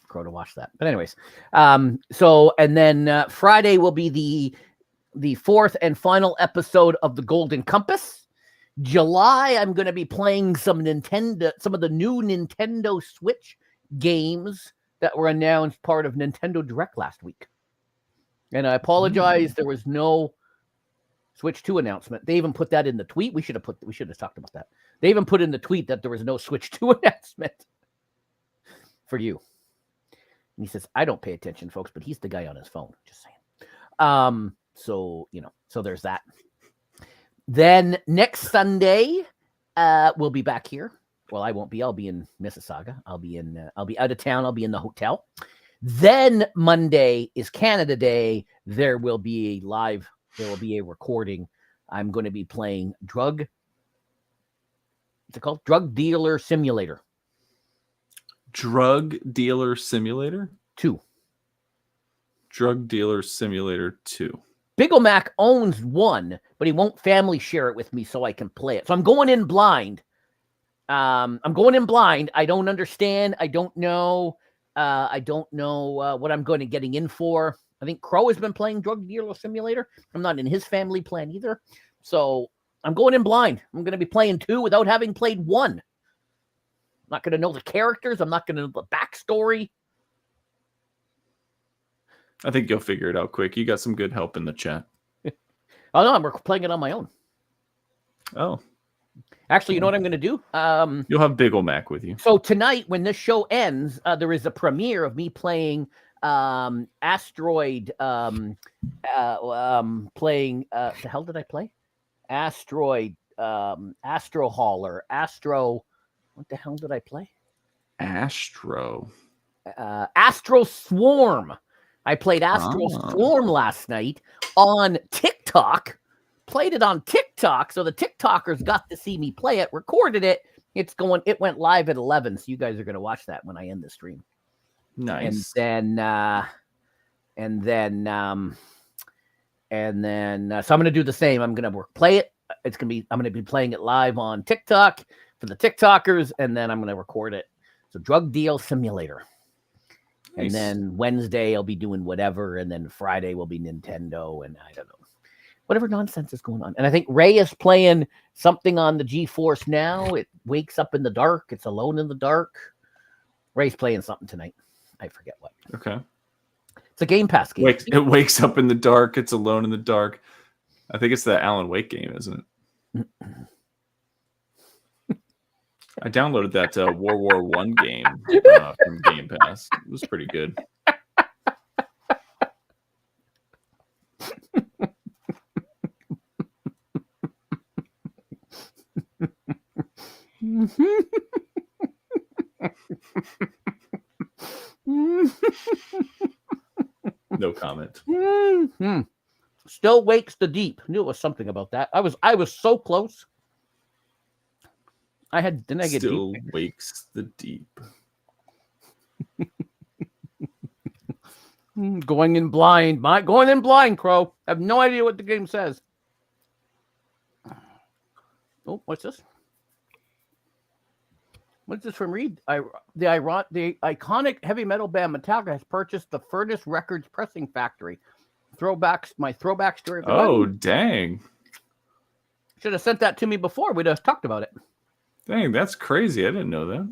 Crow to watch that. But anyways, so and then Friday will be the fourth and final episode of the Golden Compass. July, I'm going to be playing some of the new Nintendo Switch games that were announced part of Nintendo Direct last week. And I apologize, there was no Switch 2 announcement. They even put that in the tweet. We should have talked about that. They even put in the tweet that there was no Switch 2 announcement for you. And he says, I don't pay attention, folks, but he's the guy on his phone. Just saying. So there's that. Then next Sunday, we'll be back here. Well, I won't be. I'll be in Mississauga. I'll be out of town. I'll be in the hotel. Then Monday is Canada Day. There will be a recording. I'm going to be playing Drug Dealer Simulator. Drug Dealer Simulator 2. Drug Dealer Simulator 2. Biggle Mac owns 1, but he won't family share it with me so I can play it. So I'm going in blind. I don't understand. I don't know. What I'm going to getting in for. I think Crow has been playing Drug Dealer Simulator. I'm not in his family plan either. So I'm going in blind. I'm going to be playing 2 without having played 1. I'm not going to know the characters. I'm not going to know the backstory. I think you'll figure it out quick. You got some good help in the chat. Oh, no, I'm playing it on my own. Oh. Actually, you know what I'm going to do? You'll have Biggle Mac with you. So tonight, when this show ends, there is a premiere of me playing Asteroid. Playing the hell did I play? Asteroid, Astro Hauler, Astro. What the hell did I play? Astro Swarm. I played Astro Swarm last night on TikTok. Played it on TikTok, so the TikTokers got to see me play it, recorded it. It went live at 11, so you guys are going to watch that when I end the stream. Nice. And then so I'm going to do the same. I'm going to play it. I'm going to be playing it live on TikTok for the TikTokers, and then I'm going to record it. So Drug Deal Simulator. Nice. And then Wednesday I'll be doing whatever, and then Friday will be Nintendo, and I don't know. Whatever nonsense is going on. And I think Ray is playing something on the GeForce Now. It wakes up in the dark. It's alone in the dark. Ray's playing something tonight. I forget what. Okay. It's a Game Pass game. It wakes up in the dark. It's alone in the dark. I think it's the Alan Wake game, isn't it? I downloaded that World War I game from Game Pass. It was pretty good. No comment. Still wakes the deep. Knew it was something about that. I was so close. Didn't I get Still deep? wakes the deep. Going in blind. Going in blind, Crow. I have no idea what the game says. Oh, what's this? What's this from Reed? The iconic heavy metal band Metallica has purchased the Furnace Records pressing factory. My throwback story. Oh, dang. Should have sent that to me before. We'd have talked about it. Dang, that's crazy. I didn't know that.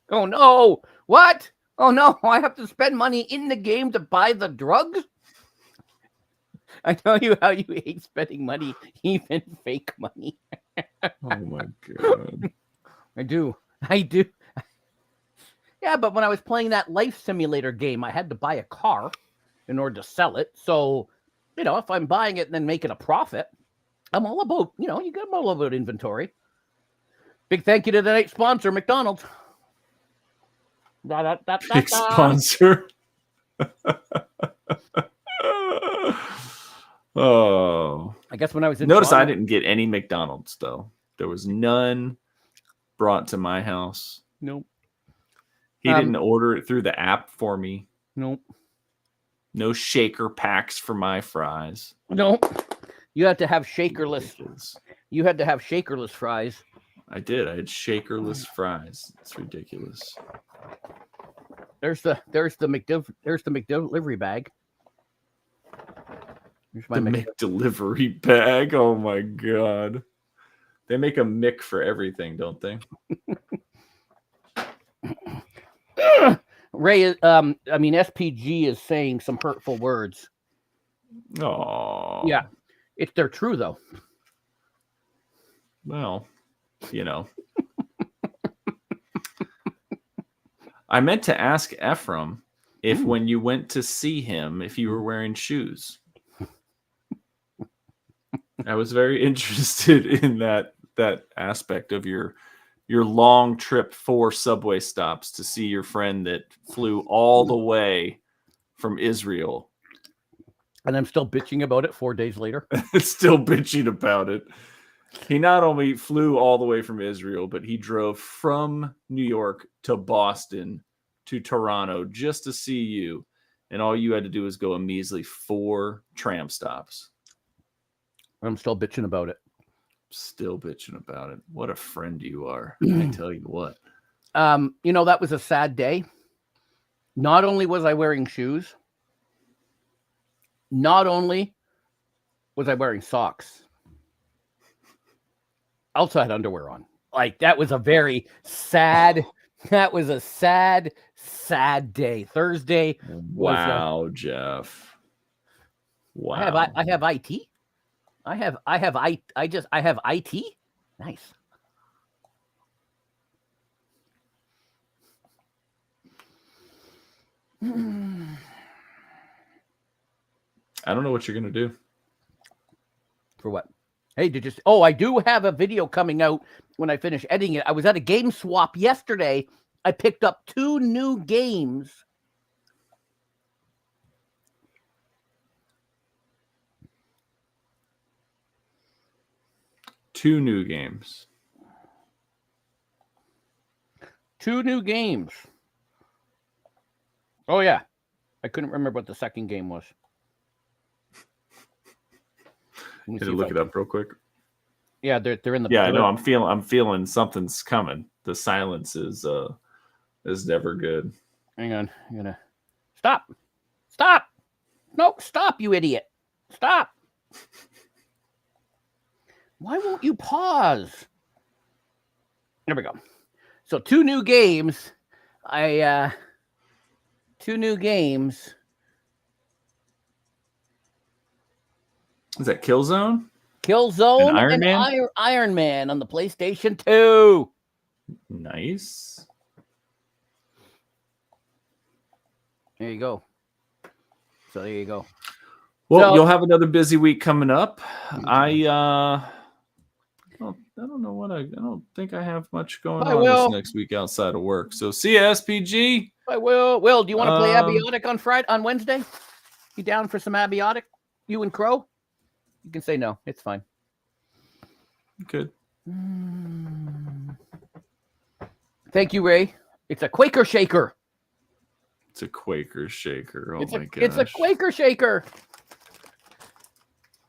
Oh, no. What? Oh, no. I have to spend money in the game to buy the drugs? I know how you hate spending money, even fake money. Oh, my God. I do. Yeah, but when I was playing that life simulator game, I had to buy a car in order to sell it. So, if I'm buying it and then making a profit, I'm all about, I'm all about inventory. Big thank you to the night sponsor, McDonald's. Big sponsor. Oh, I guess when I was in notice I Toronto- didn't get any McDonald's though. There was none brought to my house. Nope. He didn't order it through the app for me. Nope. No shaker packs for my fries. Nope. You had to have shakerless. Ridiculous. You had to have shakerless fries. I did. I had shakerless fries. It's ridiculous. There's the McDelivery bag. Here's my The McDelivery bag. Oh my god. They make a Mick for everything, don't they? Ray, SPG is saying some hurtful words. Oh. Yeah. They're true though. Well, I meant to ask Ephraim if when you went to see him, if you were wearing shoes. I was very interested in that aspect of your long trip, 4 subway stops to see your friend that flew all the way from Israel. And I'm still bitching about it 4 days later. Still bitching about it. He not only flew all the way from Israel, but he drove from New York to Boston to Toronto just to see you. And all you had to do was go a measly 4 tram stops. I'm still bitching about it. Still bitching about it. What a friend you are. I tell you what. That was a sad day. Not only was I wearing shoes, not only was I wearing socks, I also had underwear on. Like, that was a very sad, sad day. Thursday. Wow, Jeff. Wow. I have IT. I have IT. Nice. I don't know what you're going to do. For what? Hey, I do have a video coming out when I finish editing it. I was at a game swap yesterday. I picked up 2 new games. Two new games. 2 new games. Oh, yeah. I couldn't remember what the second game was. Can you look it up real quick? Yeah, they're in the. Yeah, I know. I'm feeling something's coming. The silence is never good. Hang on, I'm gonna stop. No, stop, you idiot! Stop. Why won't you pause? There we go. So 2 new games. 2 new games. Is that Killzone? Killzone and Iron and Man? Iron Man on the PlayStation 2. Nice. There you go. So there you go. Well, So- you'll have another busy week coming up. I don't know what I don't think I have much going Bye, on Will. this next week outside of work. So see ya, SPG. Hey, Will, do you want to play Um, Abiotic on Wednesday? You down for some Abiotic? You and Crow? You can say no. It's fine. Good. Thank you, Ray. It's a Quaker shaker. It's a Quaker shaker. Oh It's my gosh. a Quaker shaker.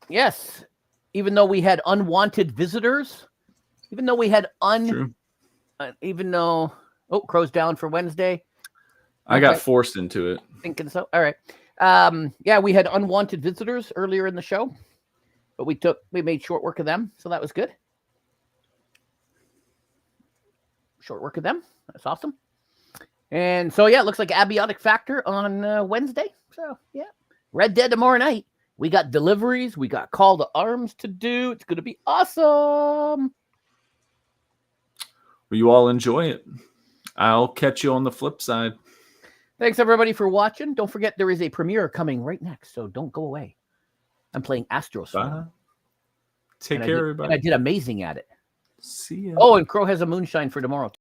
Yes. Even though we had unwanted visitors, even though we had True. Crow's down for Wednesday. I got Okay. forced into it. Thinking so. All right. We had unwanted visitors earlier in the show, but we made short work of them, so that was good. Short work of them. That's awesome. And so it looks like Abiotic Factor on Wednesday. So Red Dead tomorrow night. We got deliveries. We got Call to Arms to do. It's going to be awesome. Well, you all enjoy it. I'll catch you on the flip side. Thanks, everybody, for watching. Don't forget there is a premiere coming right next, so don't go away. I'm playing Astros. Bye. Take care, everybody. And I did amazing at it. See ya. Oh, and Crow has a moonshine for tomorrow.